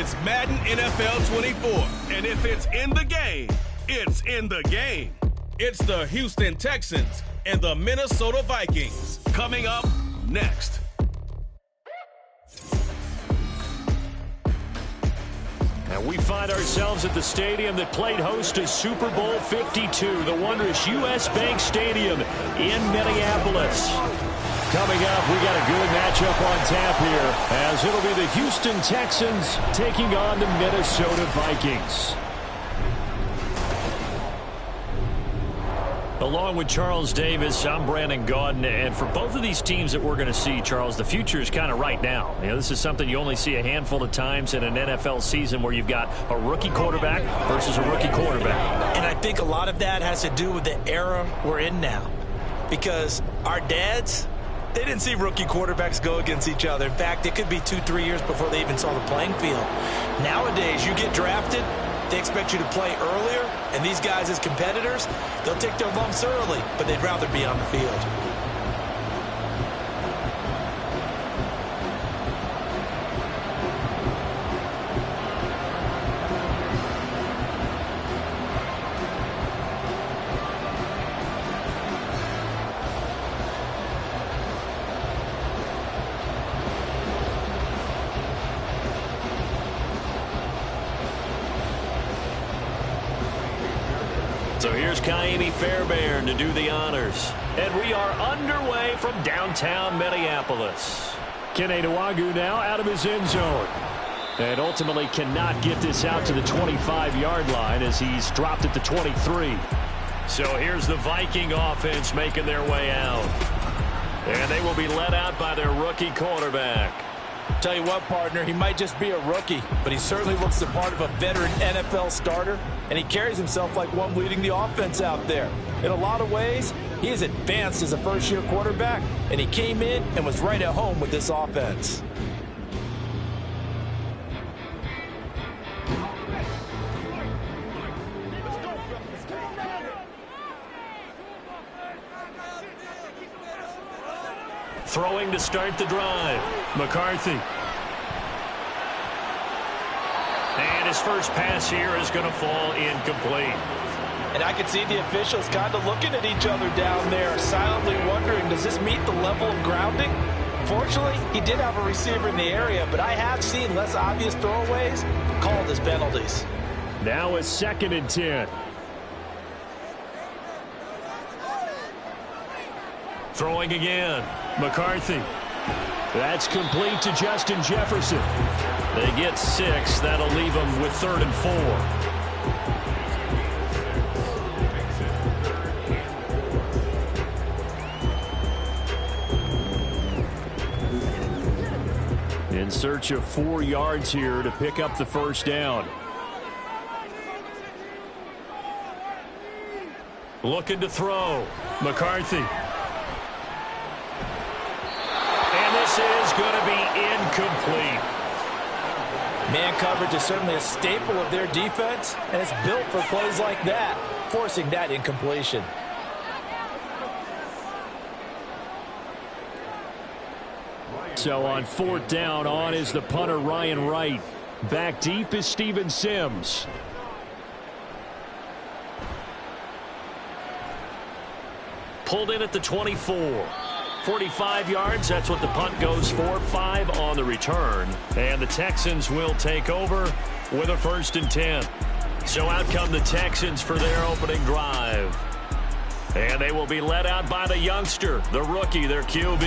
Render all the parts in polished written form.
It's Madden NFL 24, and if it's in the game, it's in the game. It's the Houston Texans and the Minnesota Vikings. Coming up next. And we find ourselves at the stadium that played host to Super Bowl 52, the wondrous U.S. Bank Stadium in Minneapolis. Coming up, we got a good matchup on tap here, as it'll be the Houston Texans taking on the Minnesota Vikings. Along with Charles Davis, I'm Brandon Gaudin, and for both of these teams that we're going to see, Charles, the future is kind of right now. You know, this is something you only see a handful of times in an NFL season where you've got a rookie quarterback versus a rookie quarterback. And I think a lot of that has to do with the era we're in now, because our dads, they didn't see rookie quarterbacks go against each other. In fact, it could be 2-3 years before they even saw the playing field. Nowadays, you get drafted, they expect you to play earlier, and these guys as competitors, they'll take their lumps early, but they'd rather be on the field. So here's Kaimi Fairbairn to do the honors. And we are underway from downtown Minneapolis. Kene Nwangwu now out of his end zone. And ultimately cannot get this out to the 25-yard line as he's dropped at the 23. So here's the Viking offense making their way out. And they will be led out by their rookie quarterback. Tell you what, partner, he might just be a rookie, but he certainly looks the part of a veteran NFL starter, and he carries himself like one leading the offense out there. In a lot of ways, he is advanced as a first-year quarterback, and he came in and was right at home with this offense. Throwing to start the drive. McCarthy. And his first pass here is going to fall incomplete. And I can see the officials kind of looking at each other down there, silently wondering, does this meet the level of grounding? Fortunately, he did have a receiver in the area, but I have seen less obvious throwaways called as penalties. Now a 2nd and 10. Throwing again. McCarthy. That's complete to Justin Jefferson. They get 6. That'll leave them with 3rd and 4. In search of 4 yards here to pick up the first down. Looking to throw. McCarthy. And this is going to be incomplete. Man coverage is certainly a staple of their defense, and it's built for plays like that, forcing that incompletion. So on 4th down, on is the punter Ryan Wright. Back deep is Steven Sims. Pulled in at the 24. 45 yards, that's what the punt goes for. 5 on the return. And the Texans will take over with a 1st and 10. So out come the Texans for their opening drive. And they will be led out by the youngster, the rookie, their QB.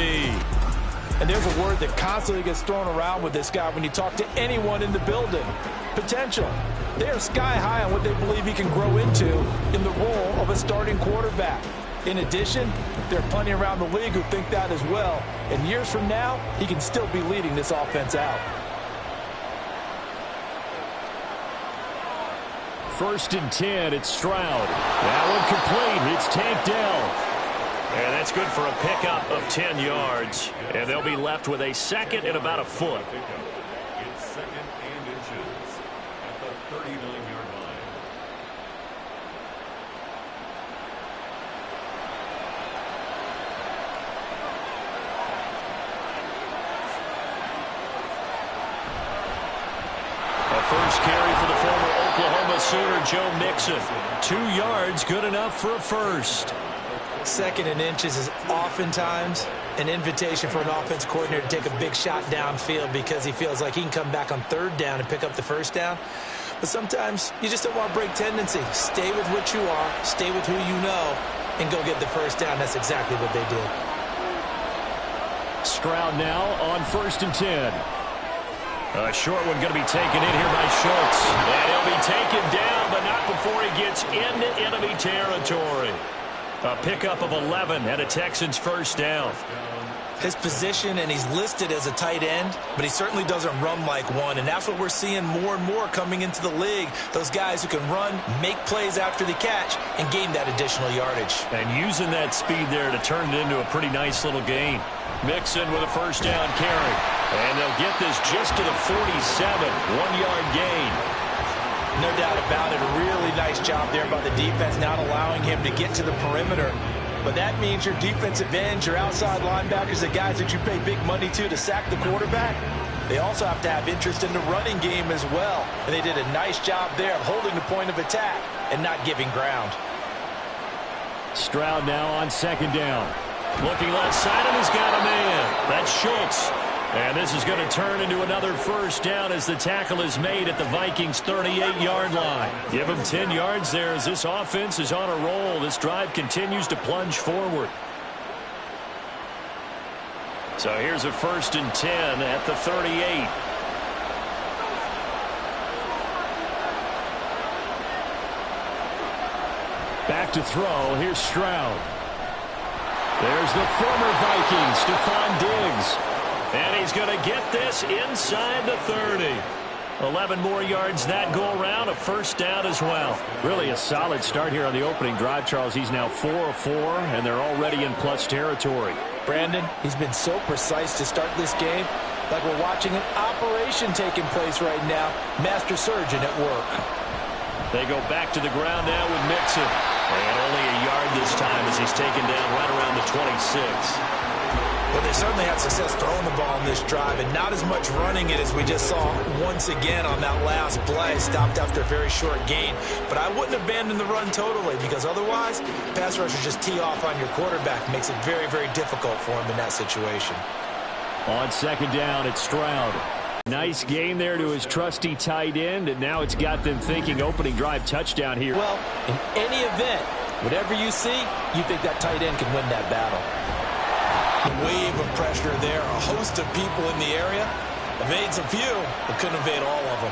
And there's a word that constantly gets thrown around with this guy when you talk to anyone in the building. Potential. They are sky high on what they believe he can grow into in the role of a starting quarterback. In addition, there are plenty around the league who think that as well. And years from now, he can still be leading this offense out. 1st and 10, it's Stroud. That one complete. It's tanked down. And that's good for a pickup of 10 yards. And they'll be left with a 2nd and about a foot. It's 2nd and inches at the 39-yard line. First carry for the former Oklahoma Sooner, Joe Mixon. 2 yards, good enough for a first. 2nd and inches is oftentimes an invitation for an offense coordinator to take a big shot downfield because he feels like he can come back on 3rd down and pick up the first down. But sometimes you just don't want to break tendency. Stay with what you are, stay with who you know, and go get the first down. That's exactly what they did. Stroud now on 1st and 10. A short one going to be taken in here by Schultz. And he'll be taken down, but not before he gets into enemy territory. A pickup of 11 and a Texans first down. His position, and he's listed as a tight end, but he certainly doesn't run like one, and that's what we're seeing more and more coming into the league. Those guys who can run, make plays after the catch, and gain that additional yardage. And using that speed there to turn it into a pretty nice little gain. Mixon with a first down carry. And they'll get this just to the 47, 1-yard gain. No doubt about it, a really nice job there by the defense, not allowing him to get to the perimeter. But that means your defensive ends, your outside linebackers, the guys that you pay big money to sack the quarterback, they also have to have interest in the running game as well. And they did a nice job there of holding the point of attack and not giving ground. Stroud now on 2nd down. Looking left side, and he's got a man. That's Schultz. And this is going to turn into another first down as the tackle is made at the Vikings' 38-yard line. Give him 10 yards there as this offense is on a roll. This drive continues to plunge forward. So here's a 1st and 10 at the 38. Back to throw. Here's Stroud. There's the former Vikings, Stephon Diggs. And he's going to get this inside the 30. 11 more yards that go around, a first down as well. Really a solid start here on the opening drive, Charles. He's now 4 of 4, and they're already in plus territory. Brandon, he's been so precise to start this game, like we're watching an operation taking place right now. Master surgeon at work. They go back to the ground now with Mixon. And only a yard this time as he's taken down right around the 26. Well, they certainly had success throwing the ball in this drive, and not as much running it as we just saw once again on that last play. Stopped after a very short gain. But I wouldn't abandon the run totally, because otherwise, pass rushers just tee off on your quarterback. Makes it very, very difficult for him in that situation. On 2nd down, it's Stroud. Nice gain there to his trusty tight end, and now it's got them thinking opening drive touchdown here. Well, in any event, whatever you see, you think that tight end can win that battle. Wave of pressure there, a host of people in the area. Evades a few, but couldn't evade all of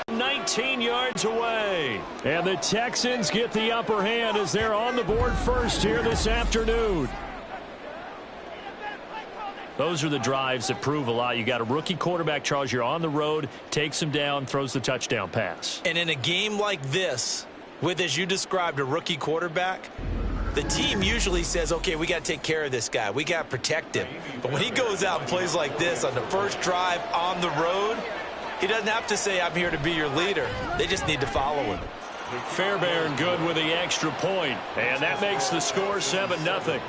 them. 19 yards away. And the Texans get the upper hand as they're on the board first here this afternoon. Those are the drives that prove a lot. You got a rookie quarterback, Charles. You're on the road, takes him down, throws the touchdown pass. And in a game like this, with, as you described, a rookie quarterback, the team usually says, okay, we got to take care of this guy. We got to protect him. But when he goes out and plays like this on the first drive on the road, he doesn't have to say, I'm here to be your leader. They just need to follow him. Fairbairn good with the extra point. And that makes the score 7-0.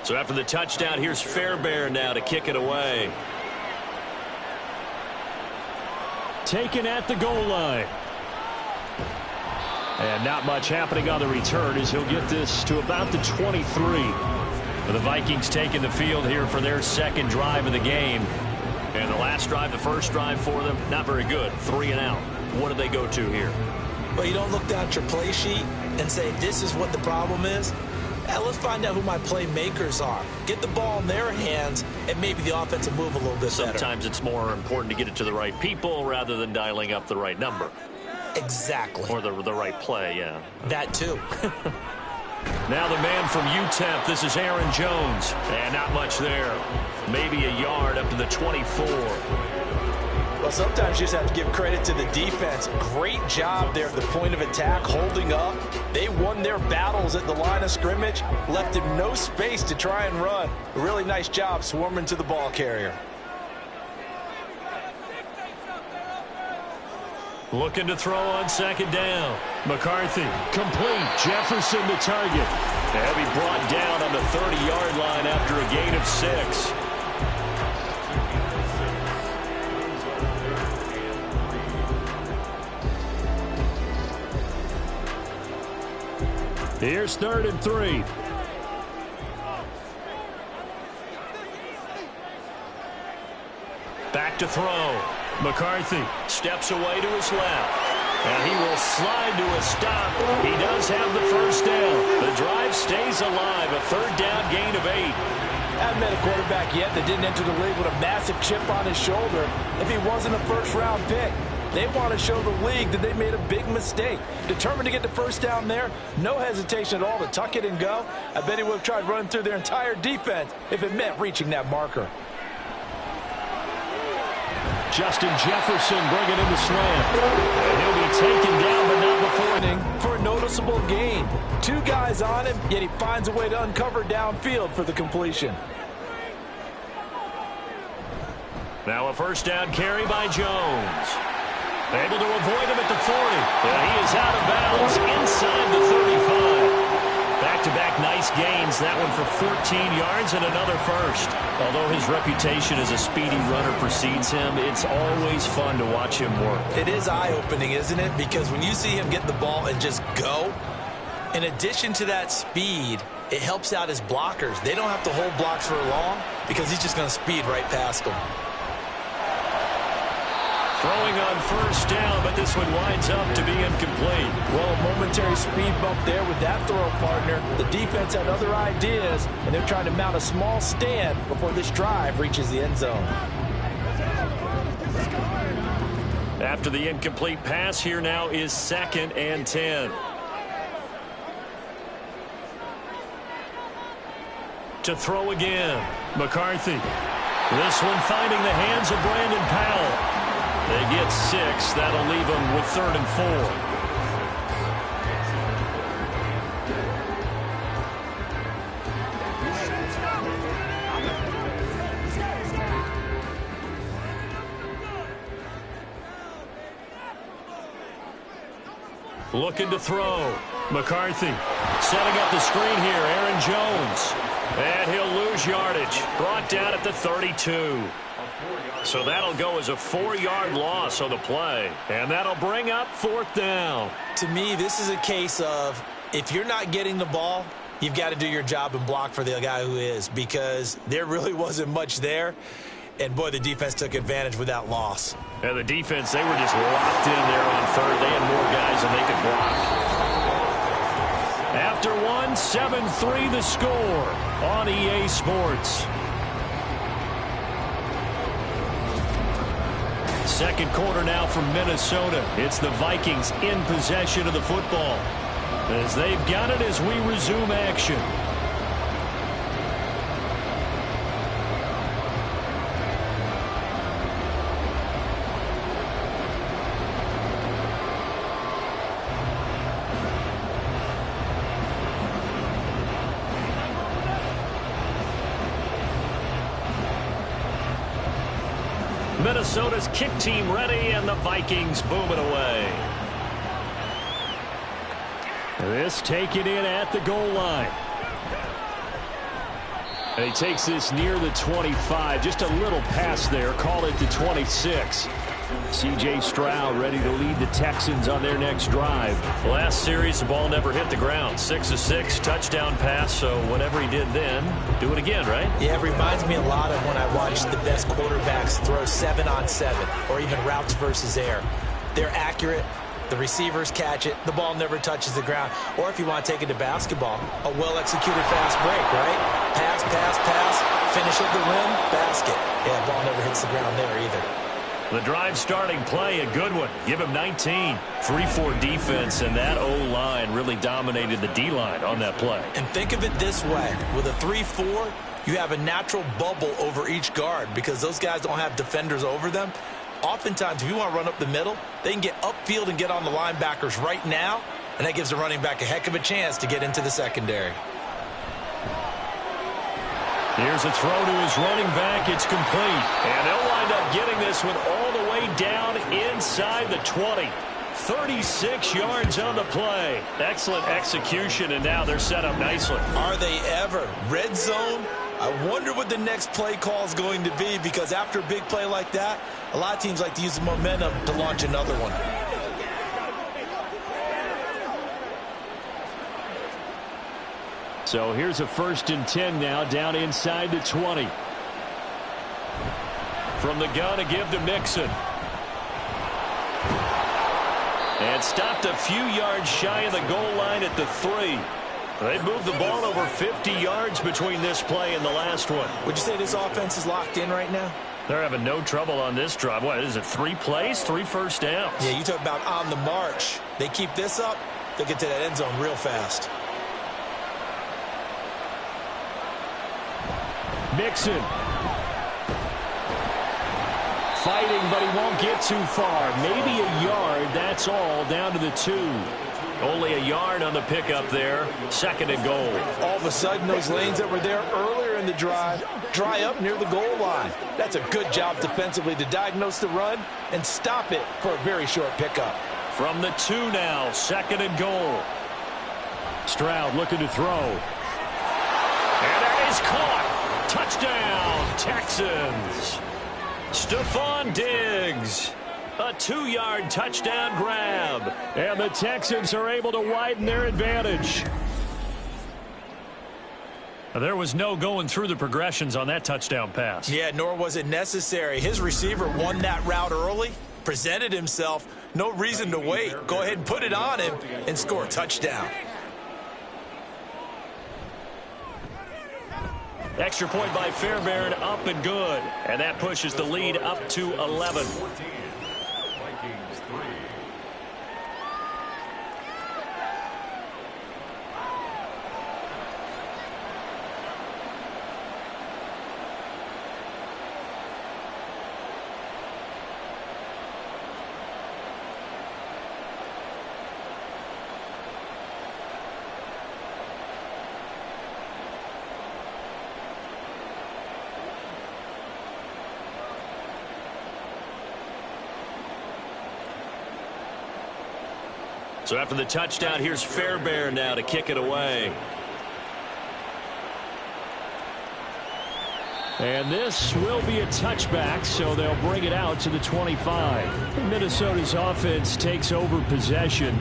So after the touchdown, here's Fairbairn now to kick it away. Taken at the goal line. And not much happening on the return as he'll get this to about the 23. The Vikings taking the field here for their second drive of the game. And the last drive, the first drive for them, not very good. 3 and out. What do they go to here? Well, you don't look down at your play sheet and say, this is what the problem is. Let's find out who my playmakers are. Get the ball in their hands, and maybe the offense will move a little bit better. Sometimes it's more important to get it to the right people rather than dialing up the right number. Exactly. Or the right play, yeah. That too. Now the man from UTEP, this is Aaron Jones. And not much there. Maybe a yard up to the 24. Well, sometimes you just have to give credit to the defense. Great job there at the point of attack, holding up. They won their battles at the line of scrimmage, left him no space to try and run. A really nice job swarming to the ball carrier. Looking to throw on second down. McCarthy, complete. Jefferson to target. And he brought down on the 30-yard line after a gain of 6. Here's 3rd and 3. Back to throw. McCarthy steps away to his left. And he will slide to a stop. He does have the first down. The drive stays alive. A 3rd down gain of 8. Haven't met a quarterback yet that didn't enter the league with a massive chip on his shoulder if he wasn't a first-round pick. They want to show the league that they made a big mistake. Determined to get the first down there. No hesitation at all to tuck it and go. I bet he would have tried running through their entire defense if it meant reaching that marker. Justin Jefferson bringing in the slant. And he'll be taken down, but not before. For a noticeable gain. 2 guys on him, yet he finds a way to uncover downfield for the completion. Now a first down carry by Jones. Able to avoid him at the 40. And he is out of bounds inside the 35. Back-to-back nice gains. That one for 14 yards and another first. Although his reputation as a speedy runner precedes him, it's always fun to watch him work. It is eye-opening, isn't it? Because when you see him get the ball and just go, in addition to that speed, it helps out his blockers. They don't have to hold blocks for long because he's just going to speed right past them. Throwing on first down, but this one winds up to be incomplete. Well, a momentary speed bump there with that throw partner. The defense had other ideas, and they're trying to mount a small stand before this drive reaches the end zone. After the incomplete pass, here now is 2nd and 10. To throw again, McCarthy. This one finding the hands of Brandon Powell. They get 6. That'll leave them with 3rd and 4. Looking to throw. McCarthy setting up the screen here. Aaron Jones. And he'll lose yardage. Brought down at the 32. So that'll go as a 4-yard loss on the play. And that'll bring up 4th down. To me, this is a case of if you're not getting the ball, you've got to do your job and block for the guy who is, because there really wasn't much there. And, boy, the defense took advantage with that loss. And the defense, they were just locked in there on 3rd. They had more guys than they could block. After one, 7-3 the score on EA Sports. Second quarter now from Minnesota. It's the Vikings in possession of the football as they've got it as we resume action. Minnesota's kick team ready, and the Vikings boom it away. This taken in at the goal line. And he takes this near the 25. Just a little pass there. Call it the 26. C.J. Stroud ready to lead the Texans on their next drive. Last series, the ball never hit the ground. 6 of 6, touchdown pass. So whatever he did then, do it again, right? Yeah, it reminds me a lot of when I watched the best quarterbacks throw 7-on-7 or even routes versus air. They're accurate. The receivers catch it. The ball never touches the ground. Or if you want to take it to basketball, a well-executed fast break, right? Pass, pass, pass, finish at the rim, basket. Yeah, ball never hits the ground there either. The drive starting play, a good one. Give him 19. 3-4 defense, and that O-line really dominated the D-line on that play. And think of it this way. With a 3-4, you have a natural bubble over each guard because those guys don't have defenders over them. Oftentimes, if you want to run up the middle, they can get upfield and get on the linebackers right now, and that gives the running back a heck of a chance to get into the secondary. Here's a throw to his running back. It's complete. And they'll wind up getting this one all the way down inside the 20. 36 yards on the play. Excellent execution, and now they're set up nicely. Are they ever? Red zone? I wonder what the next play call is going to be, because after a big play like that, a lot of teams like to use the momentum to launch another one. So here's a 1st and 10 now, down inside the 20. From the gun, a give to Mixon. And stopped a few yards shy of the goal line at the 3. They moved the ball over 50 yards between this play and the last one. Would you say this offense is locked in right now? They're having no trouble on this drive. What is it, 3 plays, 3 first downs? Yeah, you talk about on the march. They keep this up, they'll get to that end zone real fast. Mixon. Fighting, but he won't get too far. Maybe a yard, that's all, down to the 2. Only a yard on the pickup there. 2nd and goal. All of a sudden, those lanes that were there earlier in the drive dry up near the goal line. That's a good job defensively to diagnose the run and stop it for a very short pickup. From the 2 now, 2nd and goal. Stroud looking to throw. And that is caught. Touchdown, Texans. Stephon Diggs. A 2-yard touchdown grab. And the Texans are able to widen their advantage. There was no going through the progressions on that touchdown pass. Yeah, nor was it necessary. His receiver won that route early, presented himself. No reason to wait. Go ahead and put it on him and score a touchdown. Extra point by Fairbairn, up and good. And that pushes the lead up to 11. Vikings 3. So after the touchdown, here's Fairbairn now to kick it away. And this will be a touchback, so they'll bring it out to the 25. Minnesota's offense takes over possession.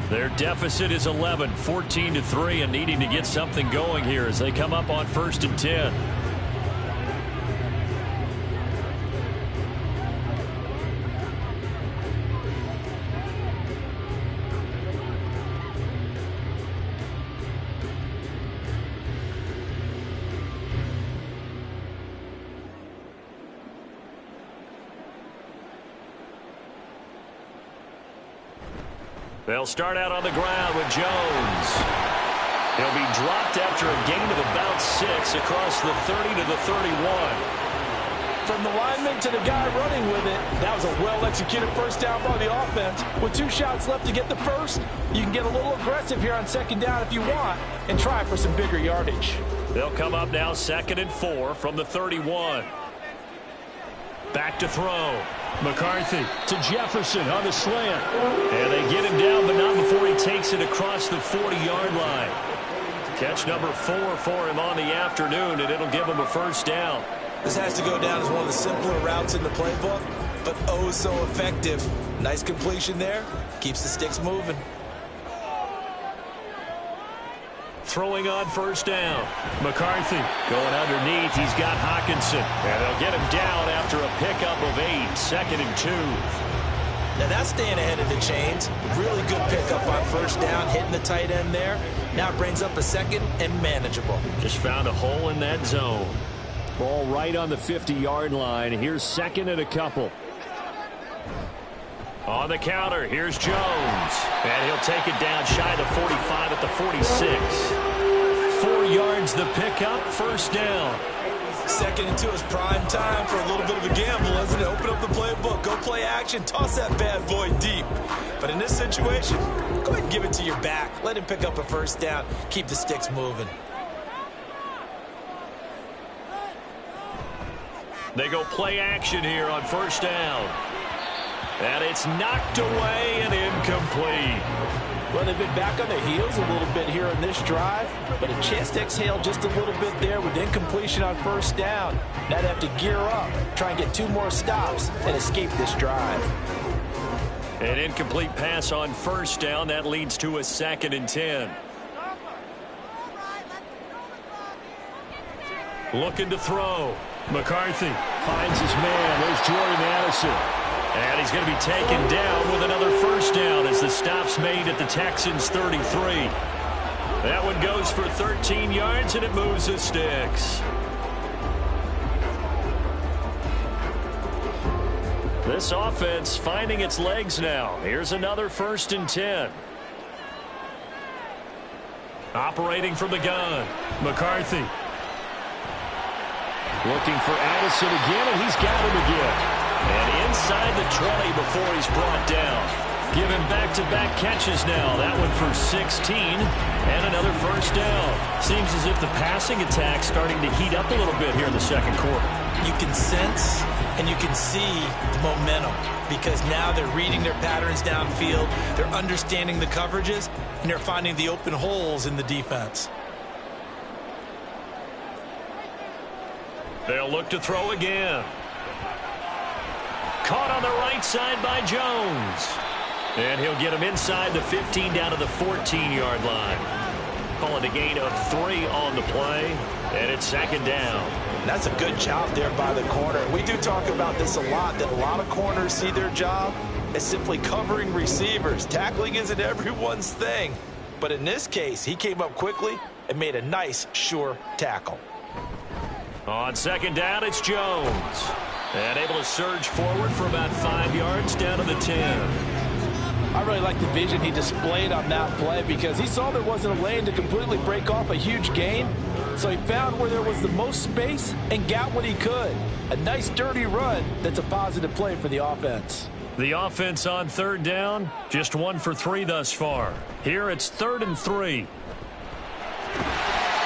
Their deficit is 11, 14-3, and needing to get something going here as they come up on 1st and 10. They'll start out on the ground with Jones. He'll be dropped after a gain of about 6 across the 30 to the 31. From the lineman to the guy running with it, that was a well-executed first down by the offense. With 2 shots left to get the first, you can get a little aggressive here on 2nd down if you want and try for some bigger yardage. They'll come up now 2nd and 4 from the 31. Back to throw. McCarthy to Jefferson on the slant. And they get him down, but not before he takes it across the 40-yard line. Catch number 4 for him on the afternoon, and it'll give him a first down. This has to go down as one of the simpler routes in the playbook, but oh so effective. Nice completion there. Keeps the sticks moving. Throwing on first down. McCarthy going underneath. He's got Hockenson. And they'll get him down after a pickup of 8. 2nd and 2. Now that's staying ahead of the chains. Really good pickup on first down, hitting the tight end there. Now it brings up a 2nd and manageable. Just found a hole in that zone. Ball right on the 50-yard line. Here's 2nd and a couple. On the counter, here's Jones. And he'll take it down shy of the 45 at the 46. 4 yards the pickup, first down. 2nd and 2 is prime time for a little bit of a gamble, isn't it? Open up the playbook, go play action, toss that bad boy deep. But in this situation, go ahead and give it to your back. Let him pick up a first down. Keep the sticks moving. They go play action here on first down. And it's knocked away and incomplete. Well, they've been back on their heels a little bit here in this drive, but a chance to exhale just a little bit there with incompletion on first down. Now they have to gear up, try and get 2 more stops and escape this drive. An incomplete pass on first down. That leads to a 2nd and 10. Looking to throw. McCarthy finds his man. There's Jordan Addison. And he's going to be taken down with another first down as the stop's made at the Texans' 33. That one goes for 13 yards, and it moves the sticks. This offense finding its legs now. Here's another 1st and 10. Operating from the gun. McCarthy. Looking for Addison again, and he's got him again. And inside the 20 before he's brought down. Given back-to-back catches now. That one for 16 and another first down. Seems as if the passing attack's starting to heat up a little bit here in the 2nd quarter. You can sense and you can see the momentum because now they're reading their patterns downfield. They're understanding the coverages, and they're finding the open holes in the defense. They'll look to throw again. Caught on the right side by Jones. And he'll get him inside the 15 down to the 14-yard line. Calling a gain of 3 on the play. And it's 2nd down. That's a good job there by the corner. We do talk about this a lot, that a lot of corners see their job as simply covering receivers. Tackling isn't everyone's thing. But in this case, he came up quickly and made a nice, sure tackle. On 2nd down, it's Jones. And able to surge forward for about 5 yards down to the 10. I really like the vision he displayed on that play because he saw there wasn't a lane to completely break off a huge gain. So he found where there was the most space and got what he could. A nice, dirty run that's a positive play for the offense. The offense on 3rd down, just 1 for 3 thus far. Here it's 3rd and 3.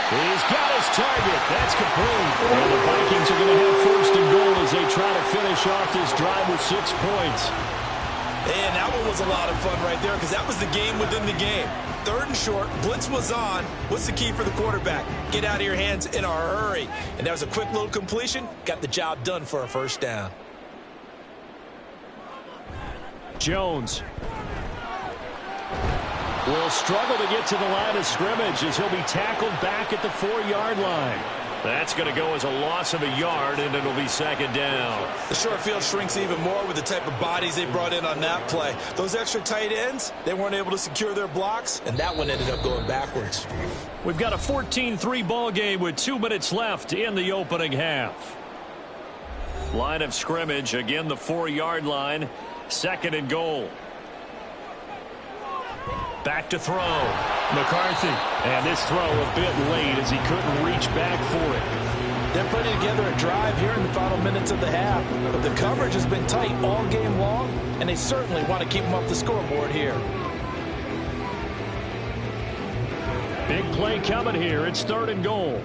He's got his target. That's complete. And the Vikings are going to have 1st and goal as they try to finish off this drive with 6 points. And that one was a lot of fun right there because that was the game within the game. 3rd and short. Blitz was on. What's the key for the quarterback? Get out of your hands in a hurry. And that was a quick little completion. Got the job done for a first down. Jones will struggle to get to the line of scrimmage as he'll be tackled back at the 4-yard line. That's going to go as a loss of a yard, and it'll be 2nd down. The short field shrinks even more with the type of bodies they brought in on that play. Those extra tight ends, they weren't able to secure their blocks, and that one ended up going backwards. We've got a 14-3 ball game with 2 minutes left in the opening half. Line of scrimmage, again the 4-yard line, 2nd and goal. Back to throw. McCarthy. And this throw a bit late as he couldn't reach back for it. They're putting together a drive here in the final minutes of the half. But the coverage has been tight all game long, and they certainly want to keep them off the scoreboard here. Big play coming here. It's 3rd and goal.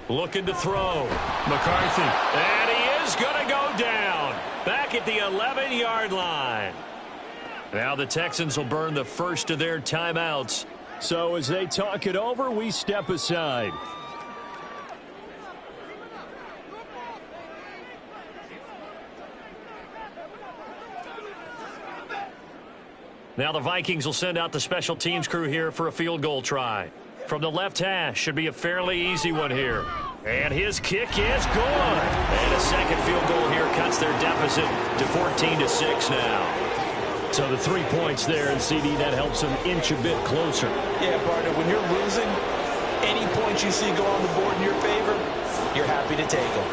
Looking to throw. McCarthy. And he is going to go down. Back at the 11-yard line. Now the Texans will burn the first of their timeouts. So as they talk it over, we step aside. Now the Vikings will send out the special teams crew here for a field goal try. From the left hash, should be a fairly easy one here. And his kick is good. And a second field goal here cuts their deficit to 14-6 now. So the 3 points there, and CD, that helps them inch a bit closer. Yeah, partner, when you're losing, any points you see go on the board in your favor, you're happy to take them.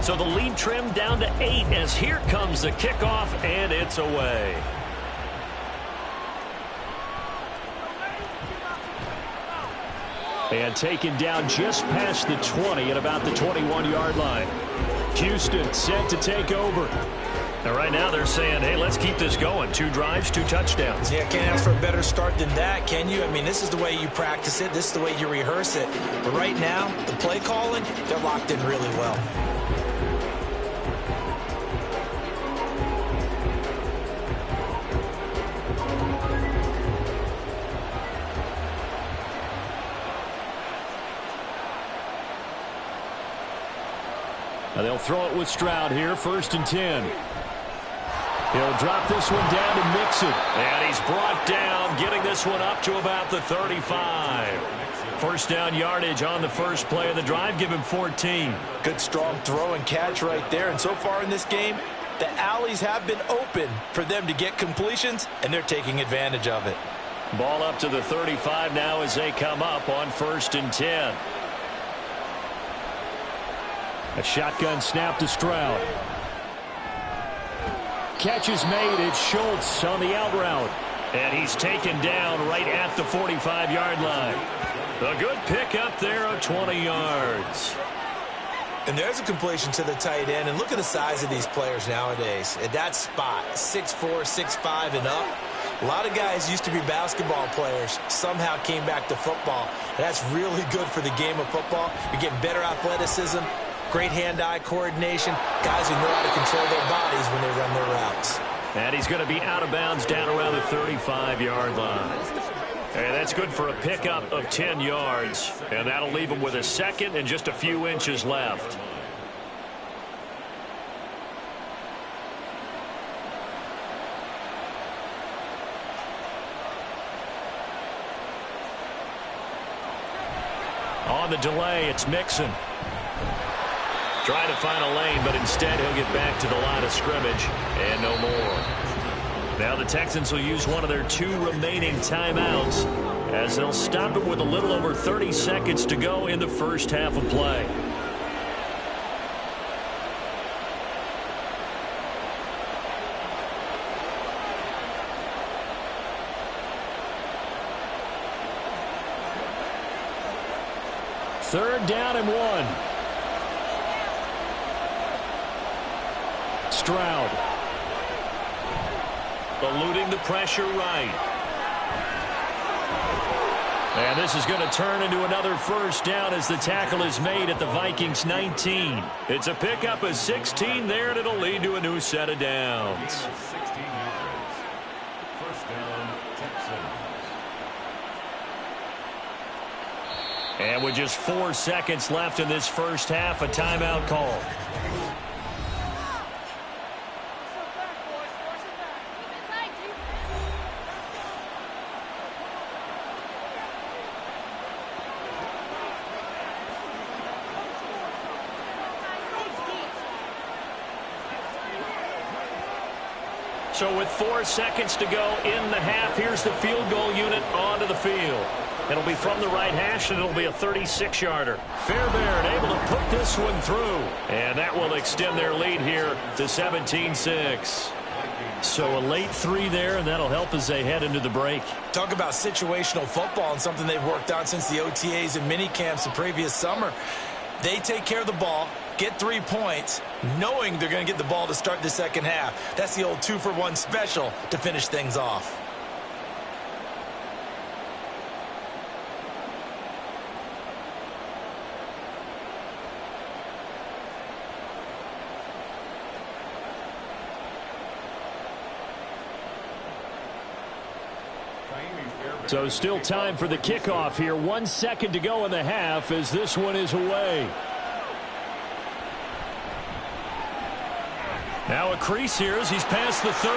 So the lead trimmed down to 8 as here comes the kickoff, and it's away. And taken down just past the 20 at about the 21-yard line. Houston set to take over. And right now they're saying, hey, let's keep this going. 2 drives, 2 touchdowns. Yeah, can't ask for a better start than that, can you? I mean, this is the way you practice it. This is the way you rehearse it. But right now, the play calling, they're locked in really well. They'll throw it with Stroud here, 1st and 10. He'll drop this one down to Mixon. And he's brought down, getting this one up to about the 35. First down yardage on the first play of the drive. Give him 14. Good strong throw and catch right there. And so far in this game, the alleys have been open for them to get completions, and they're taking advantage of it. Ball up to the 35 now as they come up on 1st and 10. A shotgun snap to Stroud. Catch is made. It's Schultz on the out route. And he's taken down right at the 45-yard line. A good pickup there of 20 yards. And there's a completion to the tight end. And look at the size of these players nowadays. At that spot, 6'4", 6'5", and up. A lot of guys used to be basketball players, somehow came back to football. And that's really good for the game of football. You're getting better athleticism, great hand-eye coordination, guys who know how to control their bodies when they run their routes. And he's going to be out of bounds down around the 35-yard line. And that's good for a pickup of 10 yards. And that'll leave him with a second and just a few inches left. On the delay, it's Mixon. Trying to find a lane, but instead he'll get back to the line of scrimmage and no more. Now the Texans will use one of their 2 remaining timeouts as they'll stop it with a little over 30 seconds to go in the first half of play. Third down and 1. Stroud. Eluding the pressure right. And this is going to turn into another first down as the tackle is made at the Vikings 19. It's a pickup of 16 there, and it'll lead to a new set of downs. 16 yards. First down, Texans. And with just 4 seconds left in this first half, a timeout call. So with 4 seconds to go in the half, here's the field goal unit onto the field. It'll be from the right hash, and it'll be a 36-yarder. Fairbairn able to put this one through. And that will extend their lead here to 17-6. So a late 3 there, and that'll help as they head into the break. Talk about situational football and something they've worked on since the OTAs and mini camps the previous summer. They take care of the ball, get 3 points, knowing they're going to get the ball to start the second half. That's the old 2-for-1 special to finish things off. So still time for the kickoff here. 1 second to go in the half as this one is away. Now a crease here as he's past the 30.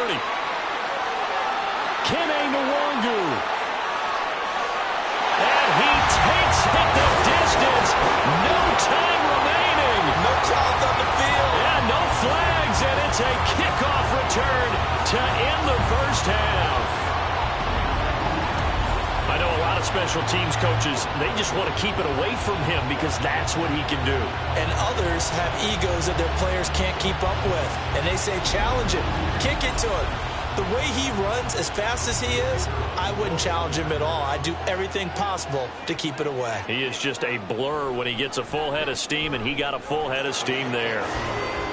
Kene Nwangu. And he takes it the distance. No time remaining. No clouds on the field. Yeah, no flags, and it's a kickoff return to end the first half. I know a lot of special teams coaches, they just want to keep it away from him because that's what he can do. And others have egos that their players can't keep up with. And they say, challenge him, kick it to him. The way he runs as fast as he is, I wouldn't challenge him at all. I'd do everything possible to keep it away. He is just a blur when he gets a full head of steam, and he got a full head of steam there.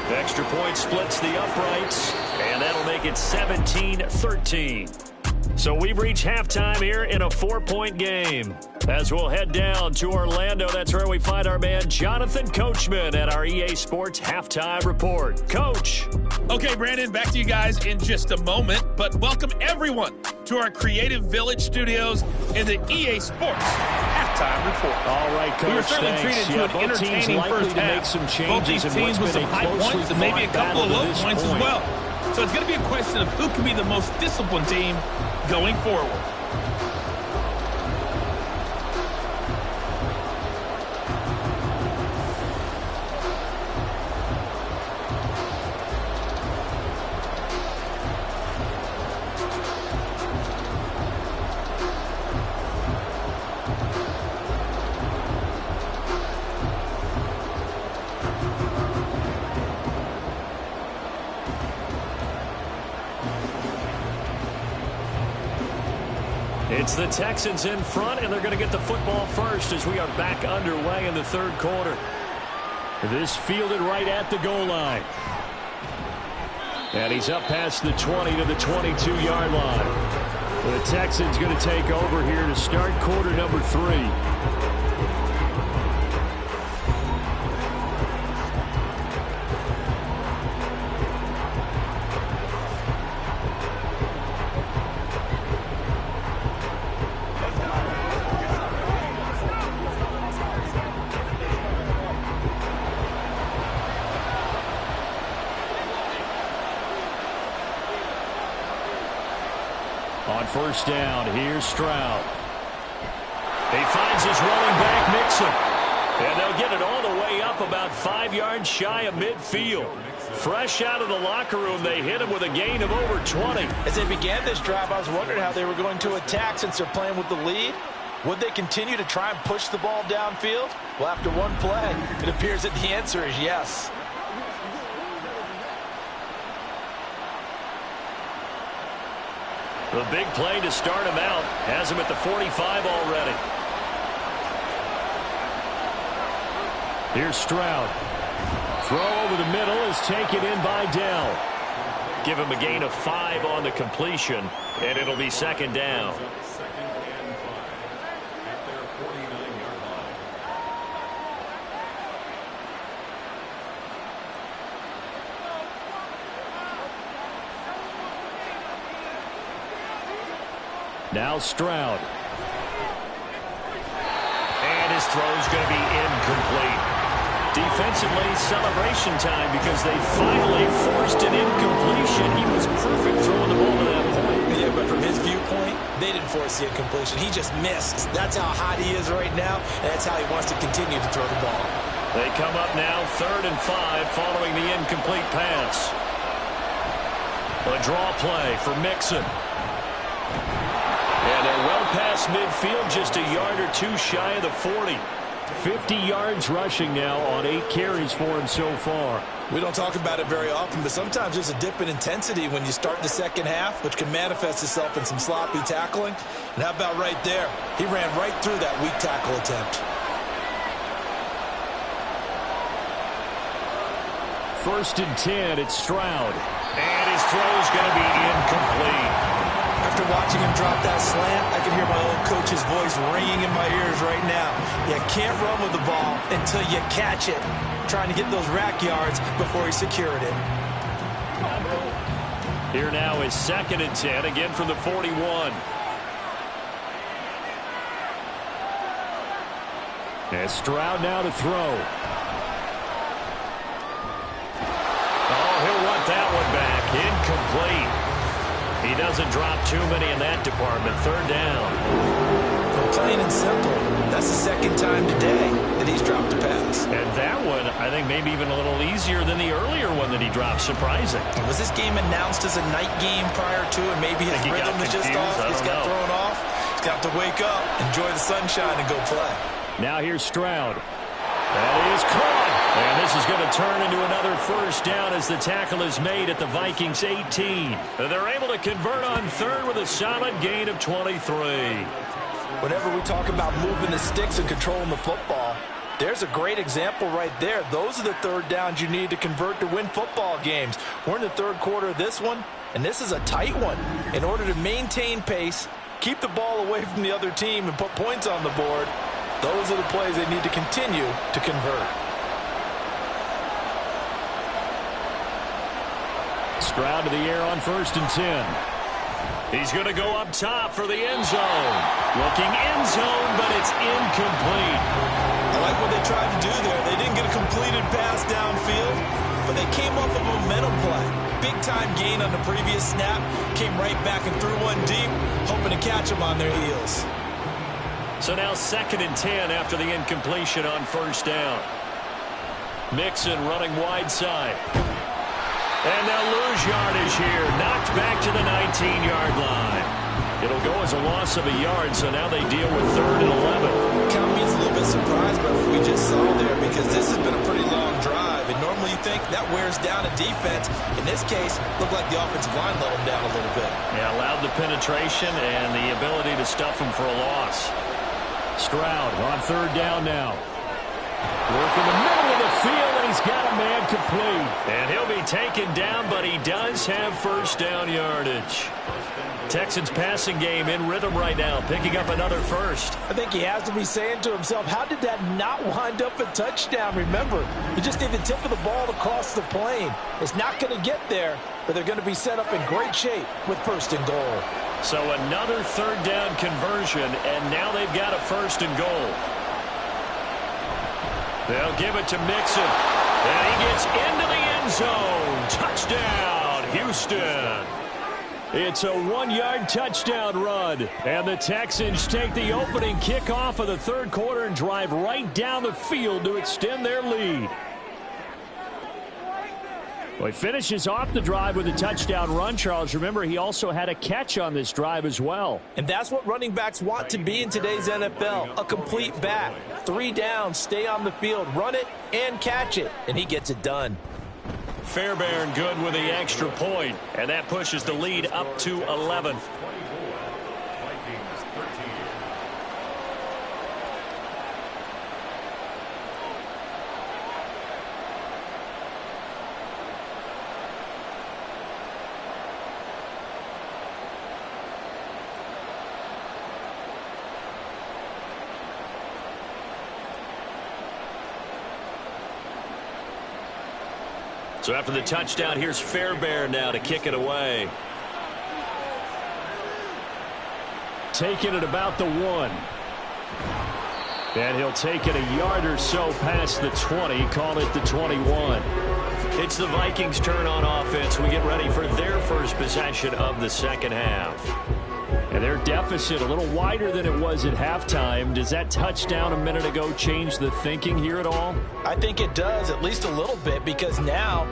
The extra point splits the uprights, and that'll make it 17-13. So we've reached halftime here in a 4-point game. As we'll head down to Orlando, that's where we find our man Jonathan Coachman at our EA Sports Halftime Report. Coach. Okay, Brandon, back to you guys in just a moment, but welcome everyone to our Creative Village studios in the EA Sports Halftime Report. All right, Coach, we were certainly treated to an entertaining first half. Make some changes. Both these teams with some high points and maybe a couple of low points as well. So it's going to be a question of who can be the most disciplined team going forward. It's the Texans in front, and they're going to get the football first as we are back underway in the third quarter. This fielded right at the goal line. And he's up past the 20 to the 22-yard line. The Texans going to take over here to start quarter number 3. On first down, here's Stroud. He finds his running back, Mixon. And they'll get it all the way up about 5 yards shy of midfield. Fresh out of the locker room, they hit him with a gain of over 20. As they began this drive, I was wondering how they were going to attack since they're playing with the lead. Would they continue to try and push the ball downfield? Well, after one play, it appears that the answer is yes. The big play to start him out has him at the 45 already. Here's Stroud. Throw over the middle is taken in by Dell. Give him a gain of 5 on the completion, and it'll be second down. Now Stroud. And his throw's going to be incomplete. Defensively, celebration time because they finally forced an incompletion. He was perfect throwing the ball to that point. Yeah, but from his viewpoint, they didn't force the incompletion. He just missed. That's how hot he is right now, and that's how he wants to continue to throw the ball. They come up now 3rd and 5 following the incomplete pass. A draw play for Mixon. And they're well past midfield, just a yard or 2 shy of the 40. 50 yards rushing now on 8 carries for him so far. We don't talk about it very often, but sometimes there's a dip in intensity when you start the second half, which can manifest itself in some sloppy tackling. And how about right there? He ran right through that weak tackle attempt. 1st and 10, it's Stroud. And his throw's going to be incomplete. After watching him drop that slant, I can hear my old coach's voice ringing in my ears right now. You can't run with the ball until you catch it. Trying to get those rack yards before he secured it. Here now is 2nd and 10, again from the 41. And Stroud now to throw. Oh, he'll want that one back. Incomplete. He doesn't drop too many in that department. 3rd down. Plain and simple. That's the 2nd time today that he's dropped a pass. And that one, I think, maybe even a little easier than the earlier one that he dropped. Surprising. Was this game announced as a night game prior to, and maybe his rhythm was just off? Just got thrown off? It's gonna have to wake up, enjoy the sunshine, and go play. Now here's Stroud. That is caught. And this is going to turn into another first down as the tackle is made at the Vikings 18. And they're able to convert on third with a solid gain of 23. Whenever we talk about moving the sticks and controlling the football, there's a great example right there. Those are the third downs you need to convert to win football games. We're in the third quarter of this one, and this is a tight one. In order to maintain pace, keep the ball away from the other team, and put points on the board, those are the plays they need to continue to convert. Stroud to the air on 1st and 10. He's going to go up top for the end zone. Looking end zone, but it's incomplete. I like what they tried to do there. They didn't get a completed pass downfield, but they came off of a momentum play. Big-time gain on the previous snap. Came right back and threw one deep, hoping to catch them on their heels. So now 2nd and 10 after the incompletion on 1st down. Mixon running wide side. And they'll lose yardage here. Knocked back to the 19-yard line. It'll go as a loss of a yard, so now they deal with 3rd and 11. Kind of means a little bit surprised by what we just saw there, because this has been a pretty long drive. And normally you think that wears down a defense. In this case, looked like the offensive line let them down a little bit. Yeah, allowed the penetration and the ability to stuff them for a loss. Stroud on 3rd down now. Work in the middle of the field, and he's got a man complete. And he'll be taken down, but he does have 1st down yardage. Texans passing game in rhythm right now, picking up another first. I think he has to be saying to himself, how did that not wind up a touchdown? Remember, you just need the tip of the ball to cross the plane. It's not going to get there, but they're going to be set up in great shape with 1st and goal. So another 3rd down conversion, and now they've got a 1st and goal. They'll give it to Mixon. And he gets into the end zone. Touchdown, Houston. It's a 1-yard touchdown run. And the Texans take the opening kickoff of the 3rd quarter and drive right down the field to extend their lead. Well, he finishes off the drive with a touchdown run, Charles. Remember, he also had a catch on this drive as well. And that's what running backs want to be in today's NFL, a complete back. 3 downs, stay on the field, run it, and catch it. And he gets it done. Fairbairn good with the extra point, and that pushes the lead up to 11. So after the touchdown, here's Fairbairn now to kick it away. Taking it about the 1. And he'll take it a yard or so past the 20, call it the 21. It's the Vikings' turn on offense. We get ready for their first possession of the 2nd half. And their deficit a little wider than it was at halftime. Does that touchdown a minute ago change the thinking here at all? I think it does, at least a little bit, because now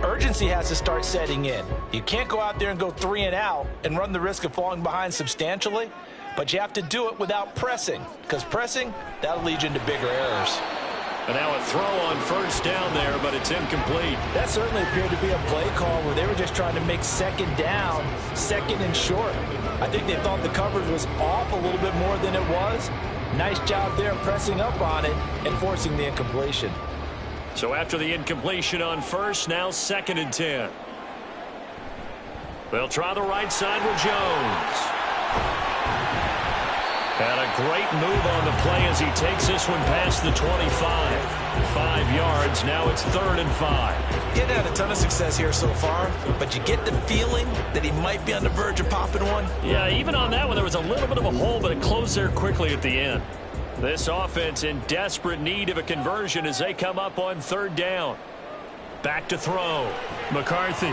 urgency has to start setting in. You can't go out there and go 3 and out and run the risk of falling behind substantially, but you have to do it without pressing, because pressing, that'll lead you into bigger errors. And now a throw on 1st down there, but it's incomplete. That certainly appeared to be a play call where they were just trying to make 2nd down, 2nd and short. I think they thought the coverage was off a little bit more than it was. Nice job there pressing up on it and forcing the incompletion. So after the incompletion on 1st, now 2nd and 10. They'll try the right side with Jones. And a great move on the play as he takes this one past the 25. 5 yards. Now it's 3rd and 5. He hadn't had a ton of success here so far, but you get the feeling that he might be on the verge of popping one. Yeah, even on that one, there was a little bit of a hole, but it closed there quickly at the end. This offense in desperate need of a conversion as they come up on 3rd down. Back to throw. McCarthy.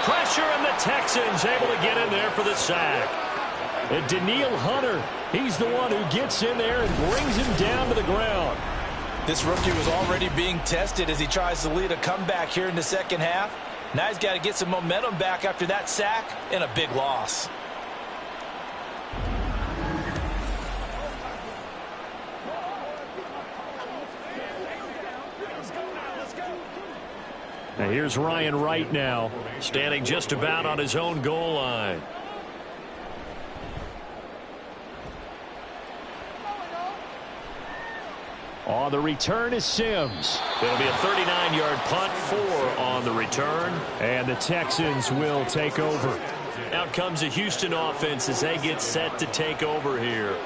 Pressure, and the Texans able to get in there for the sack. And Daniil Hunter, he's the one who gets in there and brings him down to the ground. This rookie was already being tested as he tries to lead a comeback here in the 2nd half. Now he's got to get some momentum back after that sack and a big loss. Now here's Ryan Wright now, standing just about on his own goal line. On the return is Sims. It'll be a 39-yard punt, 4 on the return, and the Texans will take over. Out comes the Houston offense as they get set to take over here.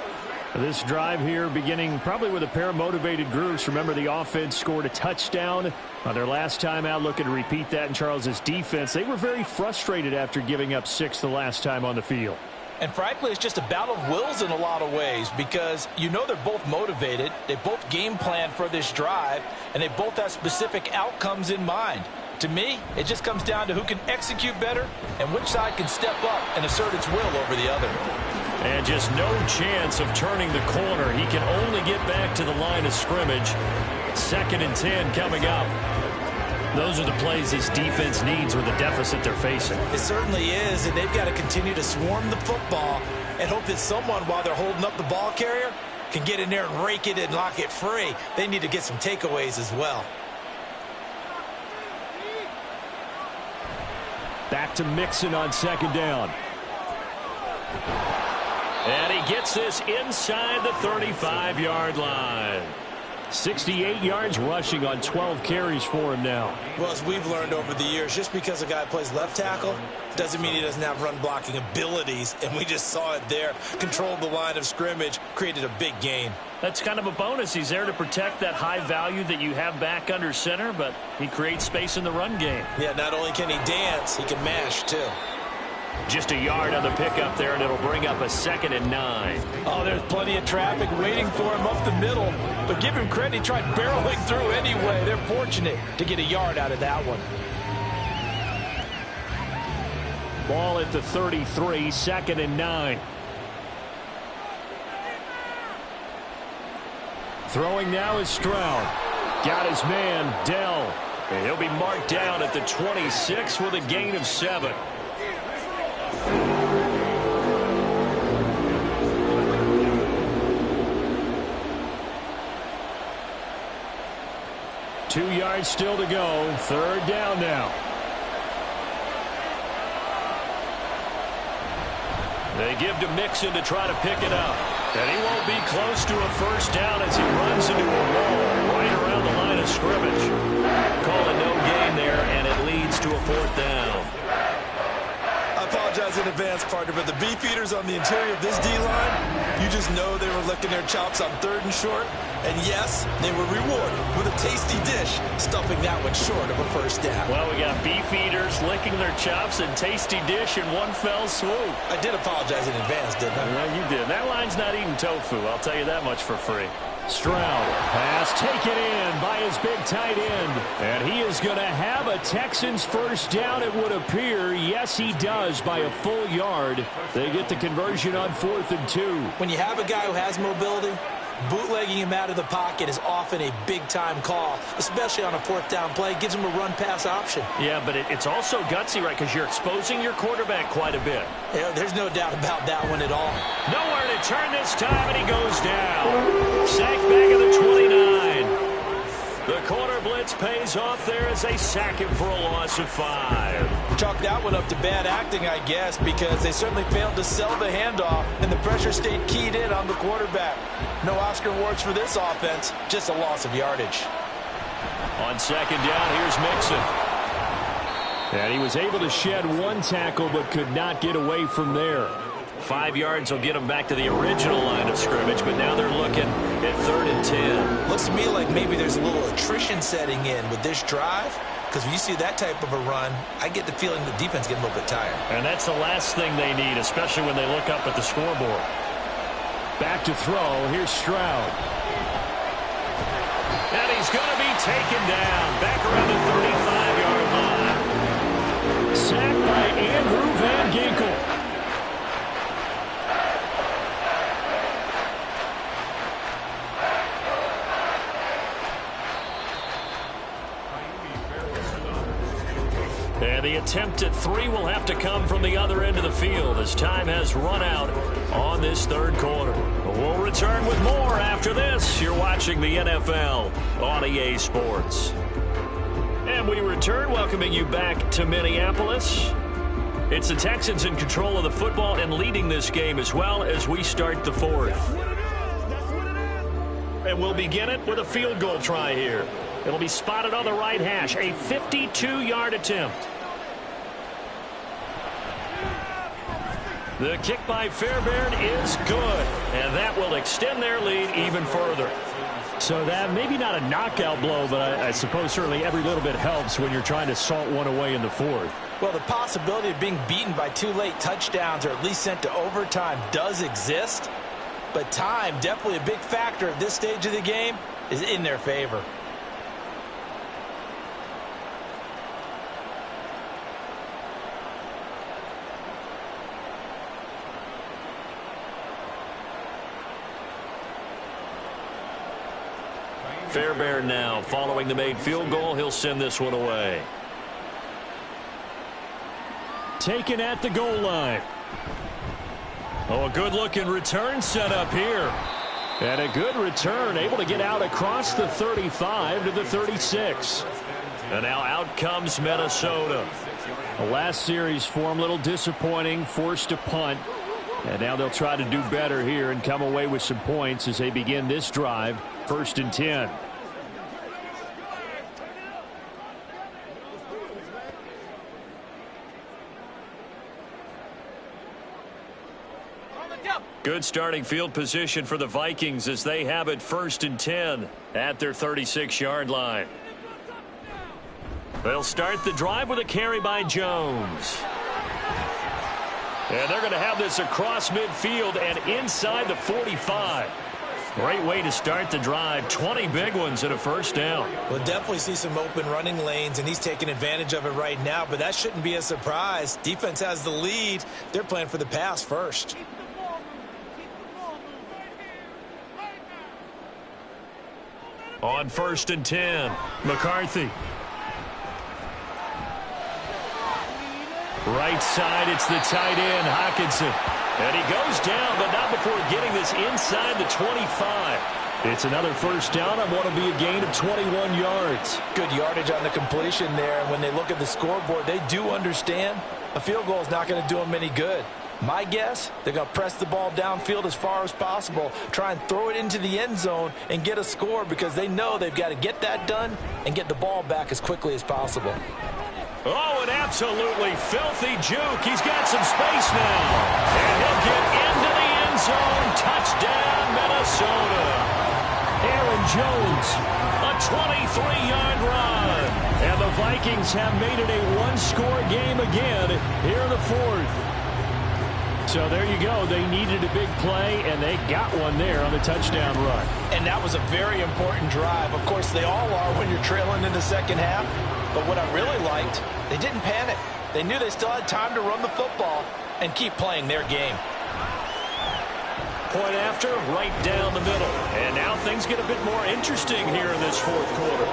This drive here beginning probably with a pair of motivated groups. Remember, the offense scored a touchdown on their last time out, looking to repeat that in Charles's defense. They were very frustrated after giving up 6 the last time on the field. And frankly, it's just a battle of wills in a lot of ways because you know they're both motivated. They both game plan for this drive, and they both have specific outcomes in mind. To me, it just comes down to who can execute better and which side can step up and assert its will over the other. And just no chance of turning the corner. He can only get back to the line of scrimmage. 2nd and 10 coming up. Those are the plays this defense needs with the deficit they're facing. It certainly is, and they've got to continue to swarm the football and hope that someone, while they're holding up the ball carrier, can get in there and rake it and lock it free. They need to get some takeaways as well. Back to Mixon on 2nd down. And he gets this inside the 35-yard line. 68 yards rushing on 12 carries for him now. Well, as we've learned over the years, just because a guy plays left tackle doesn't mean he doesn't have run blocking abilities, and we just saw it there. Controlled the line of scrimmage, created a big gain. That's kind of a bonus. He's there to protect that high value that you have back under center, but he creates space in the run game. Yeah, not only can he dance, he can mash too. Just a yard on the pickup there, and it'll bring up a 2nd and 9. Oh, there's plenty of traffic waiting for him up the middle. But give him credit, he tried barreling through anyway. They're fortunate to get a yard out of that one. Ball at the 33, 2nd and 9. Throwing now is Stroud. Got his man, Dell. And he'll be marked down at the 26 with a gain of 7. Two yards still to go. 3rd down now. They give to Mixon to try to pick it up. And he won't be close to a 1st down as he runs into a wall right around the line of scrimmage. Call it no gain there, and it leads to a 4th down. I apologize in advance, partner, but the beefeaters on the interior of this D-line, you just know they were licking their chops on 3rd and short. And yes, they were rewarded with a tasty dish, stuffing that one short of a 1st down. Well, we got beefeaters licking their chops and tasty dish in one fell swoop. I did apologize in advance, didn't I? Well, you did. That line's not eating tofu, I'll tell you that much for free. Stroud, pass taken in by his big tight end. And he is going to have a Texans 1st down, it would appear. Yes, he does, by a full yard. They get the conversion on 4th and 2. When you have a guy who has mobility, bootlegging him out of the pocket is often a big-time call, especially on a 4th down play. Gives him a run-pass option. Yeah, but it's also gutsy, right, because you're exposing your quarterback quite a bit. Yeah, there's no doubt about that one at all. Nowhere to turn this time, and he goes down. Sacked back at the 29. The corner blitz pays off there as they sack him for a loss of 5. Chalk that one up to bad acting, I guess, because they certainly failed to sell the handoff, and the pressure stayed keyed in on the quarterback. No Oscar awards for this offense, just a loss of yardage. On 2nd down, here's Mixon. And he was able to shed 1 tackle, but could not get away from there. 5 yards will get them back to the original line of scrimmage, but now they're looking at 3rd and 10. Looks to me like maybe there's a little attrition setting in with this drive, because when you see that type of a run, I get the feeling the defense getting a little bit tired. And that's the last thing they need, especially when they look up at the scoreboard. Back to throw. Here's Stroud. And he's going to be taken down back around the 35-yard line. Sacked by Andrew Van Ginkel. attempt at 3 will have to come from the other end of the field as time has run out on this third quarter. We'll return with more after this. You're watching the NFL on EA Sports. And we return, welcoming you back to Minneapolis. It's the Texans in control of the football and leading this game as well as we start the fourth. And we'll begin it with a field goal try here. It'll be spotted on the right hash, a 52-yard attempt. The kick by Fairbairn is good, and that will extend their lead even further. So that maybe not a knockout blow, but I suppose certainly every little bit helps when you're trying to salt one away in the fourth. Well, the possibility of being beaten by 2 late touchdowns or at least sent to overtime does exist, but time, definitely a big factor at this stage of the game, is in their favor. Fairbairn now following the made field goal. He'll send this one away. Taken at the goal line. Oh, a good-looking return set up here. And a good return, able to get out across the 35 to the 36. And now out comes Minnesota. The last series for him, a little disappointing, forced to punt. And now they'll try to do better here and come away with some points as they begin this drive. 1st and 10. Good starting field position for the Vikings as they have it 1st and 10 at their 36-yard line. They'll start the drive with a carry by Jones. And they're going to have this across midfield and inside the 45. Great way to start the drive. 20 big ones and a first down. We'll definitely see some open running lanes, and he's taking advantage of it right now, but that shouldn't be a surprise. Defense has the lead. They're playing for the pass first. On 1st and 10, McCarthy. Right side, it's the tight end, Hockenson. And he goes down, but not before getting this inside the 25. It's another first down on what will be a gain of 21 yards. Good yardage on the completion there. And when they look at the scoreboard, they do understand a field goal is not going to do them any good. My guess, they're going to press the ball downfield as far as possible, try and throw it into the end zone and get a score because they know they've got to get that done and get the ball back as quickly as possible. Oh, an absolutely filthy juke. He's got some space now. And he'll get into the end zone. Touchdown, Minnesota. Aaron Jones, a 23-yard run. And the Vikings have made it a one-score game again here in the fourth. So there you go. They needed a big play, and they got one there on the touchdown run. And that was a very important drive. Of course, they all are when you're trailing in the second half. But what I really liked, they didn't panic. They knew they still had time to run the football and keep playing their game. Point after, right down the middle. And now things get a bit more interesting here in this fourth quarter.